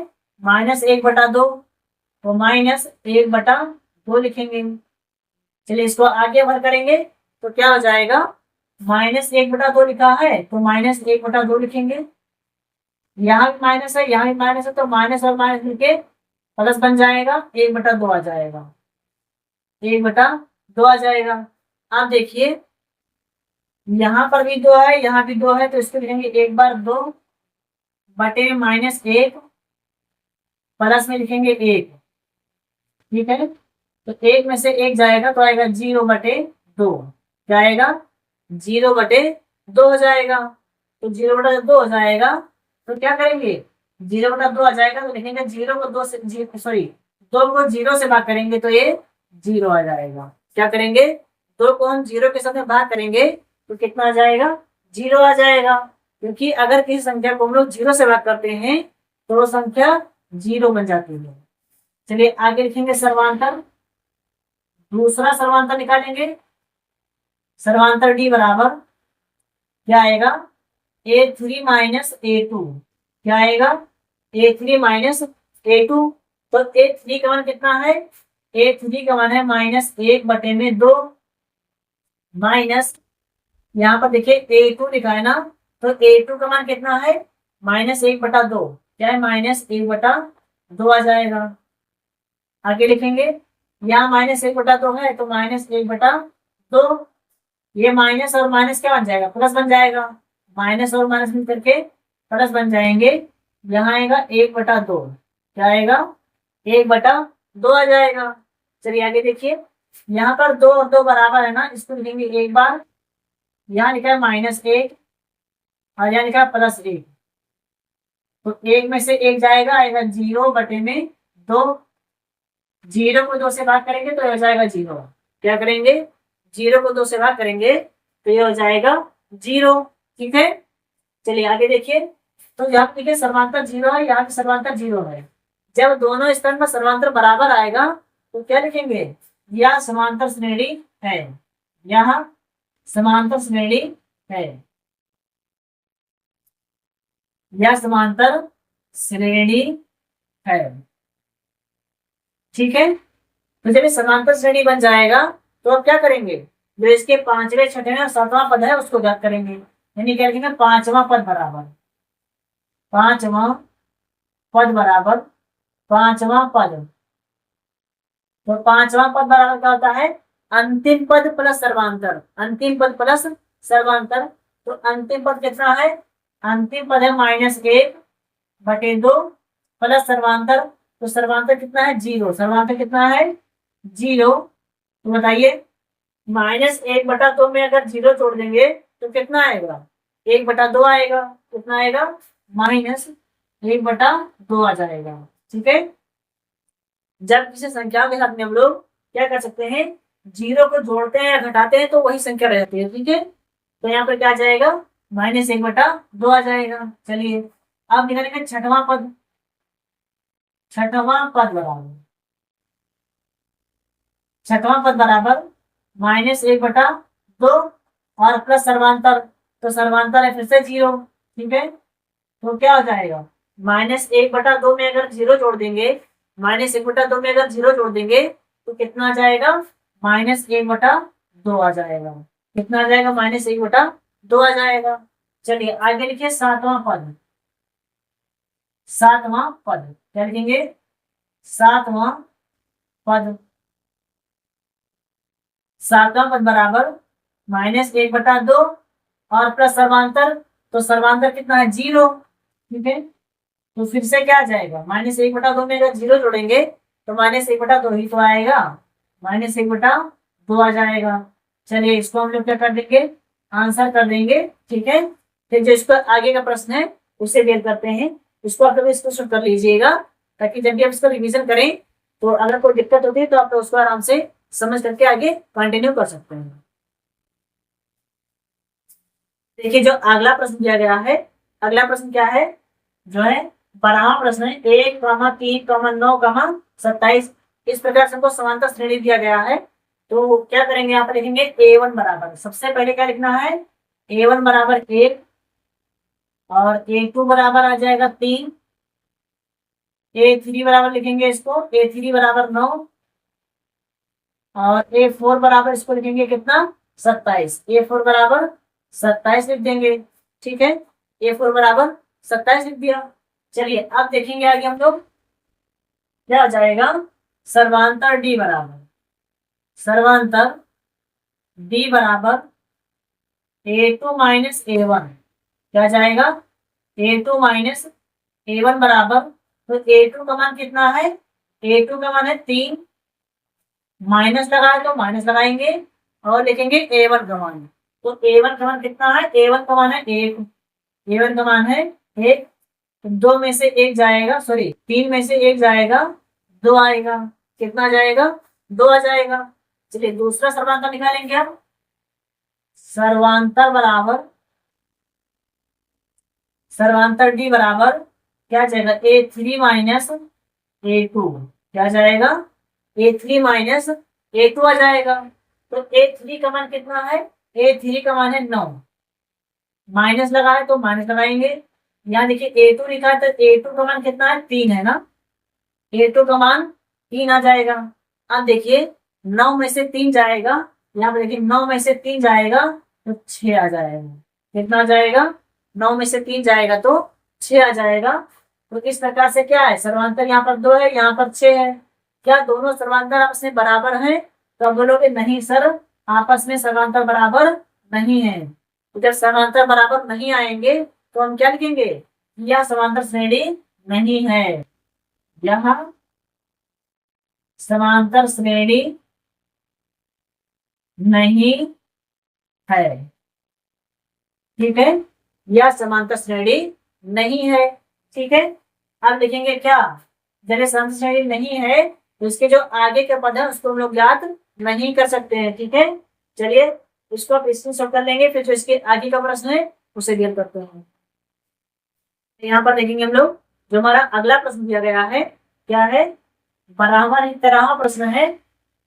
-1/2, तो -1/2 लिखेंगे। चलिए इसको आगे भर करेंगे तो क्या हो जाएगा, -1/2 लिखा है तो -1/2 लिखेंगे। यहाँ भी माइनस है, यहाँ भी माइनस है, तो माइनस और माइनस मिलके प्लस बन जाएगा, 1/2 आ जाएगा, 1/2 आ जाएगा। अब देखिए यहाँ पर भी 2 है, यहाँ भी 2 है, तो इसको लिखेंगे 1/2 बटे में -1 प्लस में लिखेंगे 1। ठीक है, तो 1 में से 1 जाएगा तो आएगा 0/2। क्या आएगा, 0/2 हो जाएगा। तो 0/2 हो जाएगा तो क्या करेंगे, 0/2 आ जाएगा तो लिखेंगे 0 को 2 से, सॉरी 2 को 0 से भाग करेंगे तो ये 0 आ जाएगा। क्या करेंगे, 2 को हम 0 के साथ में भाग करेंगे तो कितना आ जाएगा, 0 आ जाएगा। क्योंकि अगर किसी संख्या को हम लोग 0 से भाग करते हैं तो वो संख्या 0 बन जाती है। चलिए आगे लिखेंगे सर्वांतर। दूसरा सर्वांतर निकालेंगे। सर्वांतर डी बराबर क्या आएगा, A3 माइनस A2। क्या आएगा, A3 माइनस A2। तो A3 का मान कितना है, A3 का मान है -1/2 माइनस, यहाँ पर देखिए A2 लिखा है ना, तो A2 का मान कितना है, -1/2। क्या है, -1/2 आ जाएगा। आगे लिखेंगे, यहाँ -1/2 है तो -1/2, ये माइनस और माइनस क्या बन जाएगा, प्लस बन जाएगा। माइनस और माइनस मिल करके प्लस बन जाएंगे। यहाँ आएगा 1/2। क्या आएगा, 1/2 आ जाएगा। चलिए आगे देखिए, यहाँ पर 2 और 2 बराबर है ना, इसको लिखेंगे एक बार। यहाँ लिखा है -1 और यहाँ लिखा है +1, तो 1 में से 1 जाएगा, आएगा 0/2। 0 को 2 से भाग करेंगे तो हो जाएगा 0। क्या करेंगे, 0 को 2 से भाग करेंगे तो ये हो जाएगा 0। ठीक है, चलिए आगे देखिए। तो यहाँ देखिए सर्वांतर 0 है, यहाँ पे सर्वांतर 0 है। जब दोनों स्तंभ में सर्वांतर बराबर आएगा तो क्या लिखेंगे, यह समांतर श्रेणी है, यह समांतर श्रेणी है, यह समांतर श्रेणी है। ठीक है, तो जब ये समांतर श्रेणी बन जाएगा तो अब क्या करेंगे, जो इसके 5वें 6वें और 7वां पद है उसको ज्ञात करेंगे। यानी क्या लिखेंगे, 5वां पद बराबर, 5वां पद बराबर 5वां पद। तो 5वां पद बराबर क्या होता है, अंतिम पद प्लस सर्वांतर, अंतिम पद प्लस सर्वांतर। तो अंतिम पद कितना है, अंतिम पद है -1/2 प्लस सर्वांतर। तो सर्वांतर कितना है, 0। सर्वांतर कितना है, 0। तो बताइए, -1/2 में अगर 0 जोड़ देंगे तो कितना आएगा, 1/2 आएगा। कितना आएगा, -1/2 आ जाएगा। ठीक है, जब किसी संख्या के साथ में हम लोग क्या कर सकते हैं, 0 को जोड़ते हैं या घटाते हैं तो वही संख्या रह जाती है। ठीक है, तो यहाँ पर क्या आ जाएगा, -1/2 आ जाएगा। चलिए अब निकालेंगे छठवां पद। छठवां पद बराबर, छठवां पद बराबर -1/2 और प्लस सर्वांतर। तो सर्वांतर है फिर से 0। ठीक है, तो क्या हो जाएगा, -1/2 में अगर 0 जोड़ देंगे, -1/2 में अगर 0 जोड़ देंगे तो कितना आ जाएगा, -1/2 आ जाएगा। कितना आ जाएगा, -1/2 आ जाएगा। चलिए आगे लिखिए सातवां पद। सातवां पद क्या लिखेंगे, सातवां पद, सातवां पद बराबर -1/2 और प्लस सर्वांतर। तो सर्वांतर कितना है, 0। ठीक है, तो फिर से क्या आ जाएगा, -1/2 में अगर 0 जोड़ेंगे तो -1/2 ही तो आएगा, -1/2 आ जाएगा। चलिए इसको हम लोग क्या कर देंगे, आंसर कर देंगे। ठीक है, फिर जो इसका आगे का प्रश्न है उसे बेर करते हैं। इसको आप लोग इसको कर लीजिएगा ताकि जब भी आप इसको रिविजन करें तो अगर कोई दिक्कत होती है तो आप उसको आराम से समझ करके आगे कंटिन्यू कर सकते हैं। देखिए जो अगला प्रश्न दिया गया है, अगला प्रश्न क्या है, जो है 12वां प्रश्न है, 1, 3, 9, 27। इस प्रकार से हमको समांतर श्रेणी दिया गया है। तो क्या करेंगे, यहाँ पर लिखेंगे A1 बराबर, सबसे पहले क्या लिखना है, A1 बराबर 1 और A2 बराबर आ जाएगा 3 A3 बराबर लिखेंगे इसको, A3 बराबर 9 और A4 बराबर इसको लिखेंगे कितना 27। A4 बराबर 27 लिख देंगे। ठीक है, A4 बराबर 27 लिख दिया। चलिए अब देखेंगे आगे हम लोग क्या हो जाएगा। सर्वांतर D बराबर, सर्वांतर D बराबर A2 माइनस A1 क्या जाएगा, A2 माइनस A1 बराबर, तो A2 का मान कितना है, A2 का मान है 3, माइनस लगाए तो माइनस लगाएंगे और लिखेंगे A1 का मान। तो A1 का मान कितना है, A1 का मान है 1, A1 का मान है 1। तो 2 में से 1 जाएगा, सॉरी 3 में से 1 जाएगा, 2 आएगा। कितना जाएगा, 2 आ जाएगा। चलिए दूसरा सर्वांतर निकालेंगे हम। सर्वांतर बराबर, सर्वांतर D बराबर क्या जाएगा, A3 माइनस A2 क्या जाएगा, A3 माइनस A2 आ जाएगा। तो A3 का मान कितना है, A3 का मान है 9, माइनस लगा है तो माइनस लगाएंगे। यहाँ देखिए A2 लिखा है तो A2 का मान कितना है, 3 है ना, A2 का मान 3 आ जाएगा। अब देखिए 9 में से 3 जाएगा, यहाँ पे देखिए 9 में से 3 जाएगा तो 6 आ जाएगा। कितना आ जाएगा, 9 में से 3 जाएगा तो 6 आ जाएगा। तो इस प्रकार से क्या है, सर्वांतर यहाँ पर 2 है, यहाँ पर 6 है। क्या दोनों सर्वांतर आपस में बराबर हैं, तो आप बोलोगे नहीं सर, आपस में सर्वांतर बराबर नहीं है। तो जब समांतर बराबर नहीं आएंगे तो हम क्या लिखेंगे, यह समांतर श्रेणी नहीं है, यह समांतर श्रेणी नहीं है। ठीक है, यह समांतर श्रेणी नहीं है। ठीक है, अब लिखेंगे क्या, जब समांतर श्रेणी नहीं है तो इसके जो आगे के पद है उसको हम लोग ज्ञात नहीं कर सकते हैं। ठीक है, चलिए इसको आप स्क्रीनशॉट कर लेंगे, फिर जो इसके आगे का प्रश्न है उसे डील करते हैं। यहाँ पर देखेंगे हम लोग, जो हमारा अगला प्रश्न दिया गया है क्या है, बराबर तरह प्रश्न है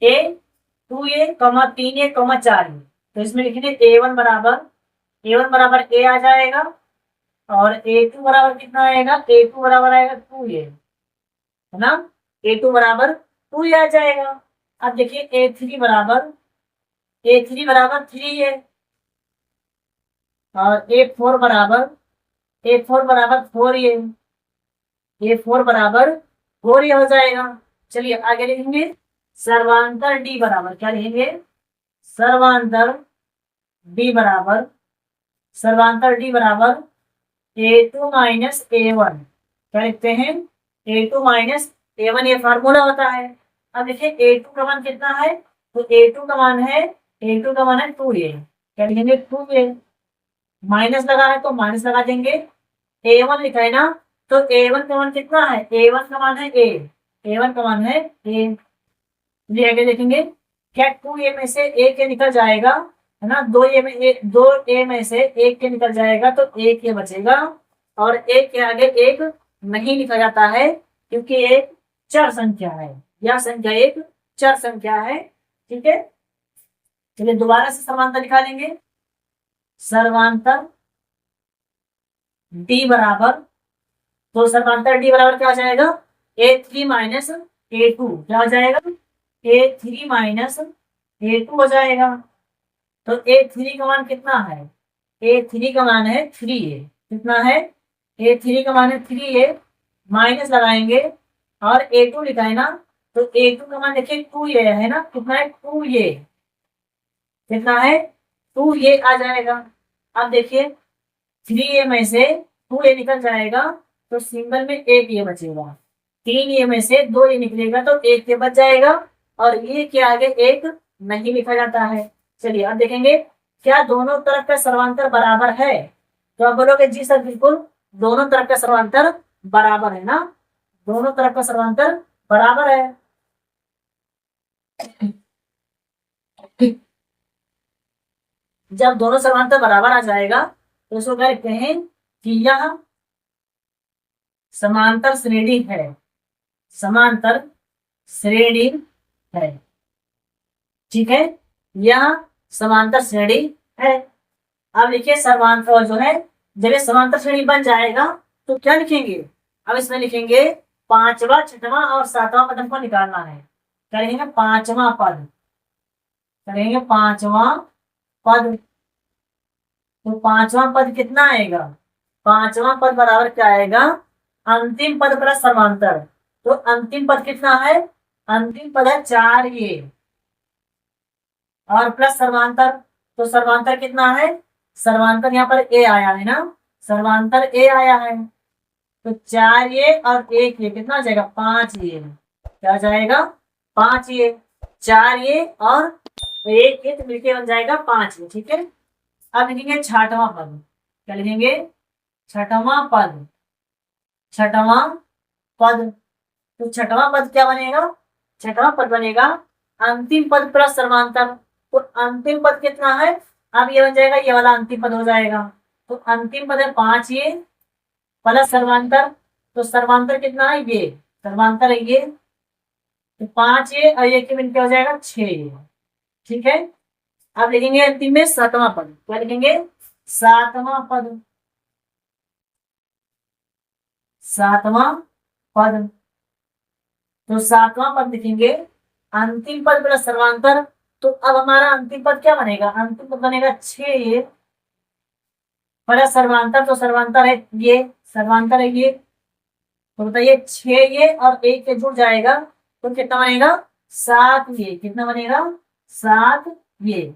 A2A, 3A, 4A। तो इसमें लिखेंगे A1 बराबर A आ जाएगा और A2 बराबर कितना आएगा, A2 बराबर आएगा 2A, है ना, A2 बराबर 2A आ जाएगा। अब देखिए A3 बराबर 3A और A4 बराबर 4A, A4 बराबर 4A हो जाएगा। चलिए आगे लिखेंगे, सर्वांतर D बराबर क्या लिखेंगे, सर्वांतर D बराबर, सर्वांतर D बराबर A2 माइनस A1 क्या लिखते हैं, A2 माइनस A1, ये फार्मूला होता है। अब देखिए A2 का मान कितना है, तो A2 का मान है 2A, क्या लिखेंगे 2A, माइनस लगा है तो माइनस लगा देंगे। A1 लिखा है ना, तो A1 का मान कितना है, A1 का मान है A1 का मान है A। ये आगे देखेंगे, क्या 2A में से A के निकल जाएगा, है ना, 2A में से 1 के निकल जाएगा तो 1 ये बचेगा और 1 के आगे 1 नहीं लिखा जाता है क्योंकि एक चर संख्या है, यह संख्या एक चर संख्या है। ठीक है, चलिए दोबारा से समांतर दिखा लेंगे। सर्वांतर D बराबर, तो सर्वांतर D बराबर क्या हो जाएगा, A3 माइनस A2 क्या हो जाएगा, A3 माइनस A2 हो जाएगा। तो A3 का मान कितना है, A3 का मान है 3A, कितना है, A3 का मान है 3A, माइनस लगाएंगे और A2 लिखा है ना, तो A2 का मान देखिए 2A है ना, कितना है 2A, कितना है 2A आ जाएगा। अब देखिए 3A में से 2A निकल जाएगा तो सिंबल में 1A बचेगा, 3A में से 2A निकलेगा तो 1A बच जाएगा और ये के आगे 1 नहीं लिखा जाता है। चलिए अब देखेंगे, क्या दोनों तरफ का सर्वांतर बराबर है, तो आप बोलोगे जी सर बिल्कुल, दोनों तरफ का सर्वांतर बराबर है ना, दोनों तरफ का सर्वांतर बराबर है। जब दोनों सर्वांतर बराबर आ जाएगा तो उसको क्या लिखते हैं कि यह समांतर श्रेणी है, समांतर श्रेणी है। ठीक है, यह समांतर श्रेणी है। अब लिखिए सर्वांतर जो है, जब ये समांतर श्रेणी बन जाएगा तो क्या लिखेंगे, अब इसमें लिखेंगे पांचवा, छठवां और सातवां पद हमको निकालना है। करेंगे पांचवा पद, करेंगे पांचवा पद। तो पांचवा पद कितना आएगा? पांचवा पद बराबर क्या आएगा? अंतिम पद प्लस सर्वांतर। तो अंतिम पद कितना है? अंतिम पद है 4 ये, और प्लस सर्वांतर। तो सर्वांतर कितना है? सर्वांतर यहाँ पर ए आया है ना, सर्वांतर ए आया है। तो 4 ये और 1 ये कितना आ जाएगा? 5 ये। क्या जाएगा? 5 ये। 4 ये और 1 ये तो मिलके बन जाएगा 5 ये। ठीक है। अब लिखेंगे छठवां पद। क्या लिखेंगे? छठवां पद, छठवां पद। तो छठवां पद क्या बनेगा? छठवां पद बनेगा अंतिम पद प्लस सर्वांतर। तो अंतिम पद कितना है? अब ये बन जाएगा, ये वाला अंतिम पद हो जाएगा। तो अंतिम पद है 5 ये प्लस सर्वांतर। तो सर्वांतर कितना है? ये सर्वांतर है ये। तो 5 ये और ये के मिलकर हो जाएगा 6 ये। ठीक है। अब लिखेंगे अंतिम में सातवां पद। क्या लिखेंगे? सातवां पद, सातवां पद। तो सातवां पद लिखेंगे अंतिम पद प्लस सर्वांतर। तो अब हमारा अंतिम पद क्या बनेगा? अंतिम पद बनेगा 6 ये प्लस सर्वांतर। तो सर्वांतर है ये, सर्वांतर है ये। तो बताइए 6 ये और 1 के जुड़ जाएगा तो कितना बनेगा? 7 ये। कितना बनेगा? 7 ये।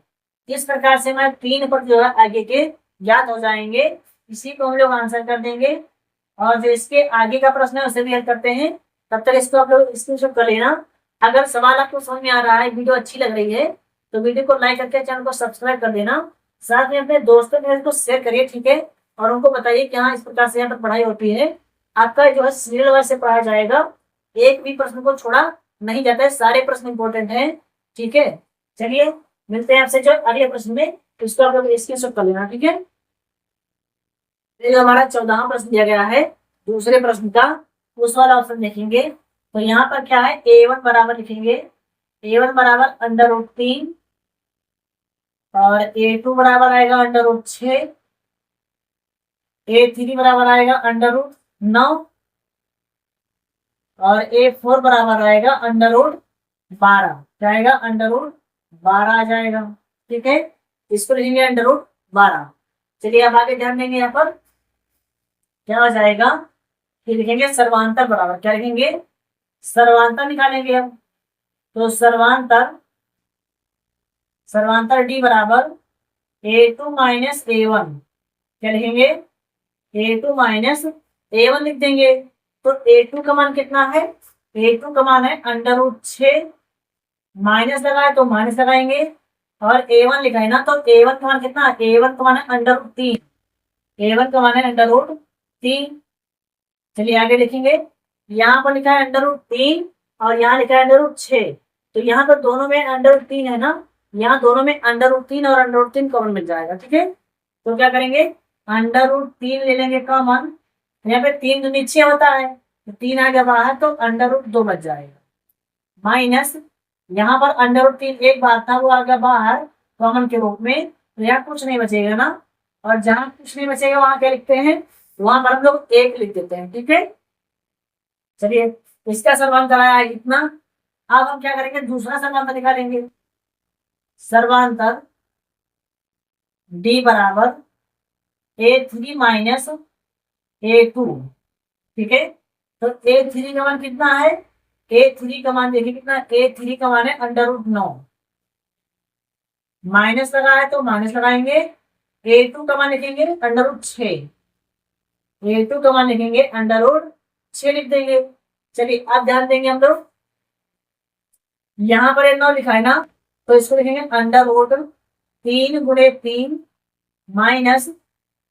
इस प्रकार से हमारे 3 पद जो है आगे के याद हो जाएंगे। इसी को हम लोग आंसर कर देंगे, और जो इसके आगे का प्रश्न है उसे भी हल करते हैं। तब तक इसको आप लोग स्क्रीनशॉट कर लेना। अगर सवाल आपको समझ में आ रहा है, वीडियो अच्छी लग रही है, तो वीडियो को लाइक करके चैनल को सब्सक्राइब कर देना। साथ में अपने दोस्तों के इसको शेयर करिए। ठीक है। और उनको बताइए कि हाँ, इस प्रकार से यहाँ पर पढ़ाई होती है। आपका जो है सीरियल वाइज से पढ़ाया जाएगा, एक भी प्रश्न को छोड़ा नहीं जाता है, सारे प्रश्न इंपॉर्टेंट हैं। ठीक है। चलिए मिलते हैं आपसे जो अगले प्रश्न में, तो इसको आप लोग स्क्रीनशॉट कर लेना। ठीक है। जो हमारा 14वां प्रश्न दिया गया है दूसरे प्रश्न का, उस वाला ऑप्शन देखेंगे। तो यहाँ पर क्या है? A1 बराबर लिखेंगे, A1 बराबर √3 और A2 बराबर आएगा √6, A3 बराबर आएगा √9 और A4 बराबर आएगा √12। क्या आएगा? √12 आ जाएगा। ठीक है। इसको लिखेंगे √12। चलिए अब आगे ध्यान देंगे। यहाँ पर क्या हो जाएगा? फिर लिखेंगे सर्वांतर बराबर। क्या लिखेंगे? सर्वांतर निकालेंगे हम। तो सर्वांतर, सर्वांतर D बराबर A2 माइनस A1। क्या लिखेंगे? A2 माइनस A1 लिख देंगे। तो A2 का मान कितना है? A2 का मान है √6, माइनस लगाए तो माइनस लगाएंगे, और A1 लिखा है ना, तो A1 का मान कितना? A1 का मान है √3, A1 का मान है √3। चलिए आगे लिखेंगे। यहाँ पर लिखा है √3 और यहाँ लिखा है √6। तो यहाँ पर दोनों में √3 है ना, यहाँ दोनों में √3 और √3 कॉमन मिल जाएगा। ठीक है। तो क्या करेंगे? √3 ले लेंगे कॉमन। यहाँ पे 3 दूनी 6 होता है, तो 3 आ गया बाहर, तो √2 बच जाएगा। माइनस यहाँ पर √3 एक बार था, वो आ गया बाहर कॉमन के रूप में, तो यहाँ कुछ नहीं बचेगा ना। और जहां कुछ नहीं बचेगा वहां क्या लिखते हैं? वहां पर हम लोग 1 लिख देते हैं। ठीक है। चलिए इसका सर्वांतर आया है इतना। अब हम क्या करेंगे? दूसरा सर्वांतर निकालेंगे। सर्वांतर D बराबर A3 माइनस A2। ठीक है। तो A3 का मान कितना है? A3 का मान देखिए कितना? A3 का मान है √9, माइनस लगा है तो माइनस लगाएंगे। A2 का मान लिखेंगे √6, A2 का मान लिखेंगे √6 लिख देंगे। चलिए अब ध्यान देंगे हम लोग। यहाँ पर 9 लिखा है ना, तो इसको लिखेंगे √3 गुणे 3 माइनस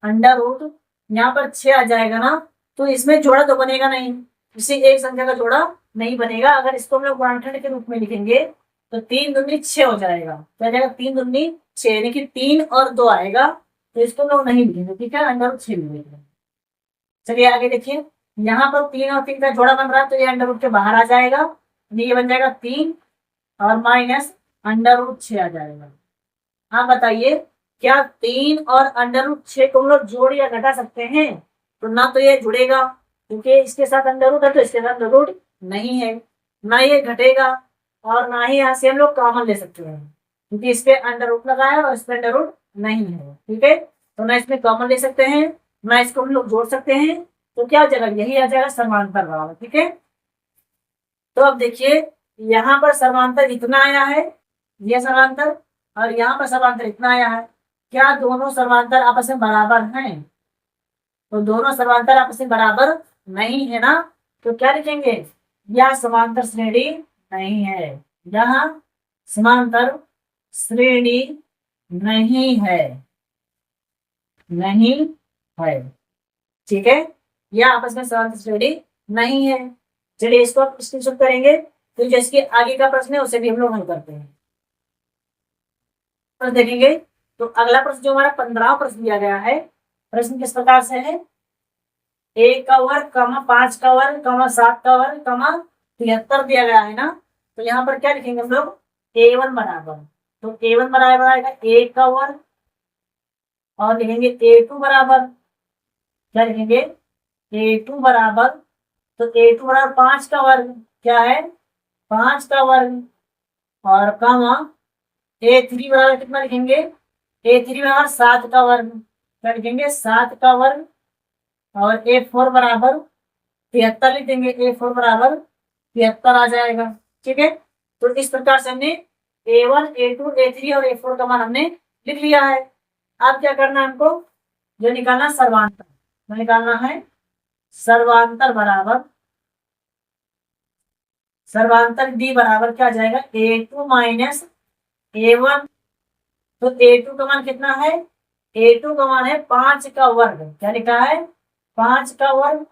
√ यहाँ पर 6 आ जाएगा ना, तो इसमें जोड़ा तो बनेगा नहीं, किसी एक संख्या का जोड़ा नहीं बनेगा। अगर इसको हम लोग गुणनखंड के रूप में लिखेंगे तो 3 दूनी 6 हो जाएगा। क्या जाएगा? 3 दूनी 6, यानी कि 3 और 2 आएगा, तो इसको हम लोग नहीं लिखेंगे। ठीक है। √6 लिखेंगे। चलिए आगे देखिए। यहाँ पर 3 और 3 का जोड़ा बन रहा है, तो ये √ के बाहर आ जाएगा, ये बन जाएगा 3 और माइनस √6 आ जाएगा। आप बताइए क्या 3 और √6 को हम लोग जोड़ या घटा सकते हैं? तो ना तो ये जुड़ेगा क्योंकि इसके साथ अंडर रूट है तो इसके साथ अंडर रूट नहीं है, ना ये घटेगा और ना ही यहाँ से हम लोग कॉमन ले सकते हैं, क्योंकि इस पे अंडर रूट लगा है और इस पे अंडर रूट नहीं है। ठीक है, तो ना इसमें कॉमन ले सकते हैं, ना इसको हम लोग जोड़ सकते हैं, तो क्या हो जाएगा, यही आ जाएगा समांतर बराबर। ठीक है, तो अब देखिए यहाँ पर समांतर इतना आया है, ये समांतर, और यहाँ पर समांतर इतना आया है। क्या दोनों समांतर आपस में बराबर हैं? तो दोनों समांतर आपस में बराबर नहीं है ना, तो क्या लिखेंगे, यह समांतर श्रेणी नहीं है, यह समांतर श्रेणी नहीं है, नहीं है। ठीक है, यह आपस में समांतर श्रेणी नहीं है। चलिए इसको आप स्क्रीनशॉट करेंगे, फिर जो इसके आगे का प्रश्न है उसे भी हम लोग हल करते हैं। प्रश्न देखेंगे तो अगला प्रश्न जो हमारा 15वां प्रश्न दिया गया है, प्रश्न किस प्रकार से है, 1 का वर्ग, 5 का वर्ग, 7 का वर्ग, 73 दिया गया है ना। तो यहाँ पर क्या लिखेंगे हम लोग, a1 बराबर, तो a1 बराबर आएगा 1 का वर्ग, और लिखेंगे a2 बराबर, क्या लिखेंगे, a2 बराबर, तो a2 बराबर 5 का वर्ग, क्या है, 5 का वर्ग, और a3 बराबर कितना लिखेंगे, a3 बराबर 7 का वर्ग, क्या लिखेंगे, 7 का वर्ग, और a4 बराबर 73 लिख देंगे, a4 बराबर 73 आ जाएगा। ठीक है, तो इस प्रकार से हमने a1, a2, a3 और a4 का मान हमने लिख लिया है। अब क्या करना है हमको, जो निकालना सर्वांतर, जो निकालना है सर्वांतर बराबर, सर्वांतर d बराबर क्या आ जाएगा, a2 माइनस a1, तो a2 का मान कितना है, a2 का मान है 5 का वर्ग, क्या लिखा है, 5 का वर्ग,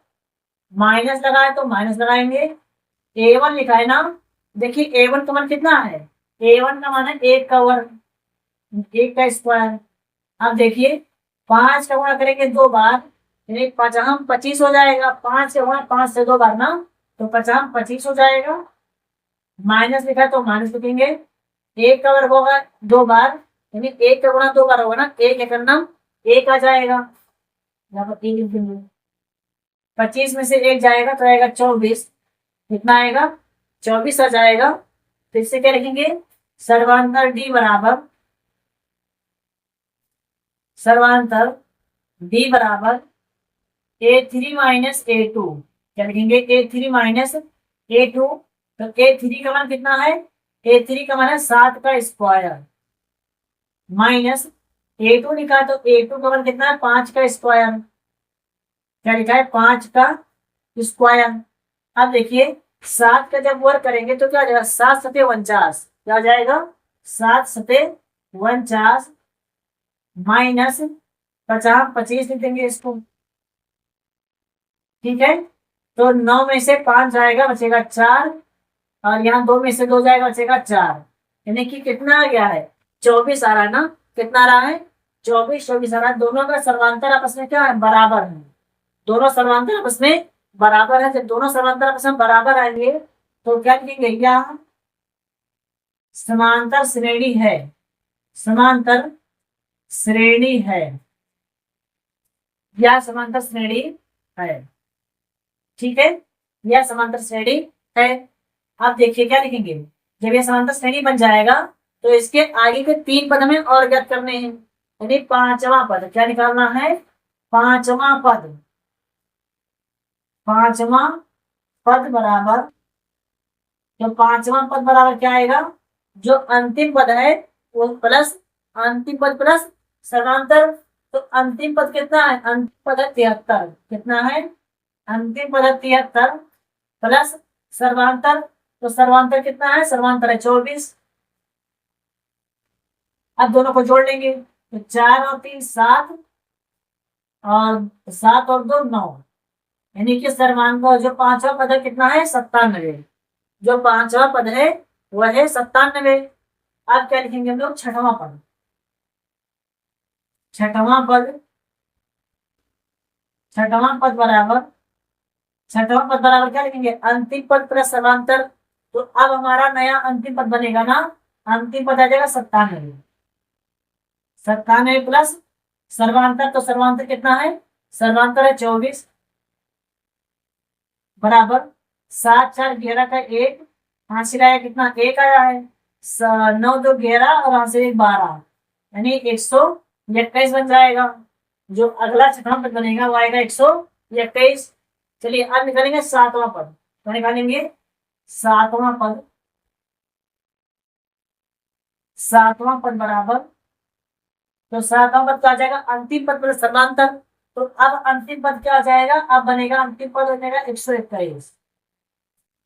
माइनस लगा है तो माइनस लगाएंगे, a1 लिखा है ना, देखिए a1 का मान कितना है, a1 का मान है 1 का वर्ग, 1 का स्क्वायर। अब देखिए 5 का गुणा करेंगे 2 बार, यानी 5 हम 25 हो जाएगा, 5 का गुणा 5 से 2 बार ना, तो 5 25 हो जाएगा, माइनस लिखा है तो माइनस लिखेंगे, 1 का वर्ग होगा 2 बार, यानी 1 का गुणा 2 बार होगा ना, 1 एक नाम 1 आ जाएगा, यहाँ पर 3 लिख देंगे, 25 में से 1 जाएगा तो आएगा 24, कितना आएगा, 24 आ जाएगा। फिर से क्या लिखेंगे, सर्वांतर डी बराबर, सर्वांतर डी बराबर a3 माइनस a2, क्या लिखेंगे, a3 माइनस a2, तो a3 का मान कितना है, a3 का मान है 7 का स्क्वायर, माइनस a2 लिखा है तो a2 का मान कितना है, 5 का स्क्वायर, क्या लिखा है, 5 का स्क्वायर। अब देखिए 7 का जब वर्ग करेंगे तो क्या हो जाएगा, 7 सते 49, क्या हो जाएगा, 7 सते 49, माइनस 50 25 लिख देंगे इसको। ठीक है, तो 9 में से 5 जाएगा बचेगा 4, और यहाँ 2 में से 2 जाएगा बचेगा 4, यानी कि कितना आ गया है, 24 आ रहा है ना, कितना आ रहा है, 24 24 आ रहा है। दोनों का सर्वांतर आपस में क्या है, बराबर है, दोनों सर्वांतर आपस में बराबर है। जब दोनों सर्वांतर आपस में बराबर आएंगे तो क्या लिखेंगे, यह समांतर श्रेणी है, समांतर श्रेणी है, यह समांतर श्रेणी है। ठीक है, यह समांतर श्रेणी है। आप देखिए क्या लिखेंगे, जब यह समांतर श्रेणी बन जाएगा तो इसके आगे के 3 पद हमें और ज्ञात करने हैं, यानी 5वां पद क्या निकालना है, 5वां पद, 5वां पद बराबर, तो 5वां पद बराबर क्या आएगा, जो अंतिम पद है वो प्लस अंतिम पद प्लस सर्वांतर, तो अंतिम पद कितना है, अंतिम पद है 73, कितना है, अंतिम पद है 73, प्लस सर्वांतर, तो सर्वांतर कितना है, सर्वांतर है 24। अब दोनों को जोड़ लेंगे तो 4 और 3 7, और 7 और 2 9, यानी कि सर्वांतर जो 5वां पद है कितना है, 97, जो 5वां पद है वह है 97। अब क्या लिखेंगे हम लोग, 6वां पद, 6वां पद, 6वां पद बराबर, 6वां पद बराबर क्या लिखेंगे, अंतिम पद प्लस सर्वांतर, तो अब हमारा नया अंतिम पद बनेगा ना, अंतिम पद आ जाएगा 97, 97 प्लस सर्वांतर, तो सर्वांतर कितना है, सर्वांतर है 24, बराबर 7 4 11 का 1 हासिल आया कितना, 1 आया है। 9 2 11 और हासिल 1 12, यानी 121 बन जाएगा। जो अगला छठवां पद बनेगा वो आएगा 121। चलिए अब निकालेंगे सातवां पद, तो निकालेंगे सातवां पद। सातवां पद बराबर, तो सातवां पद क्या आ जाएगा, अंतिम पद प्लस सर्वांतर। तो अब अंतिम पद क्या आ जाएगा, अब बनेगा अंतिम पद बनेगा 121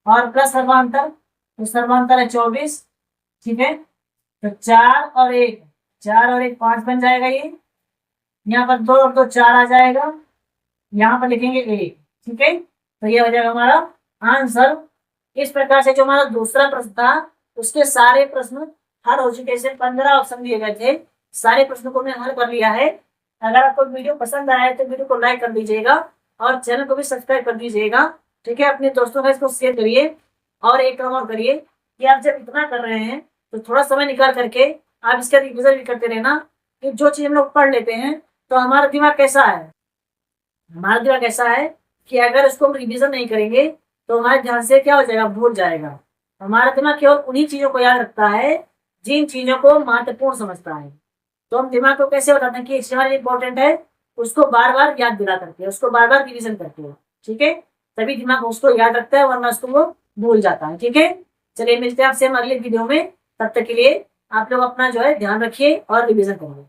और प्लस सर्वांतर, तो सर्वांतर है 24। ठीक है, तो 4 और 1, 4 और 1 5 बन जाएगा ये। यहाँ पर 2 और 2 4 आ जाएगा, यहाँ पर लिखेंगे 1। ठीक है, तो ये हो जाएगा हमारा आंसर। इस प्रकार से जो हमारा दूसरा प्रश्न था उसके सारे प्रश्न हल हो चुके हैं। 15 ऑप्शन दिए गए थे, सारे प्रश्नों को हमने हल कर लिया है। अगर आपको वीडियो पसंद आया है तो वीडियो को लाइक कर दीजिएगा और चैनल को भी सब्सक्राइब कर दीजिएगा। ठीक है, अपने दोस्तों का इसको शेयर करिए। और एक काम और करिए कि आप जब इतना कर रहे हैं तो थोड़ा समय निकाल करके आप इसका रिविजन भी करते रहना, कि जो चीज हम लोग पढ़ लेते हैं तो हमारा दिमाग कैसा है, हमारा दिमाग ऐसा है कि अगर उसको हम रिविजन नहीं करेंगे तो हमारे ध्यान से क्या हो जाएगा, भूल जाएगा। हमारा दिमाग केवल उन्हीं चीजों को याद रखता है जिन चीजों को महत्वपूर्ण समझता है। तो हम दिमाग को कैसे बताते हैं कि इससे हमारे इंपॉर्टेंट है, उसको बार बार याद दिला करके, उसको बार बार रिविजन करते हो। ठीक है, तभी दिमाग उसको याद रखता है, वरना उसको वो भूल जाता है। ठीक है, चलिए मिलते हैं आपसे हम अगले वीडियो में। तब तक के लिए आप लोग अपना जो है ध्यान रखिए और रिविजन करिए।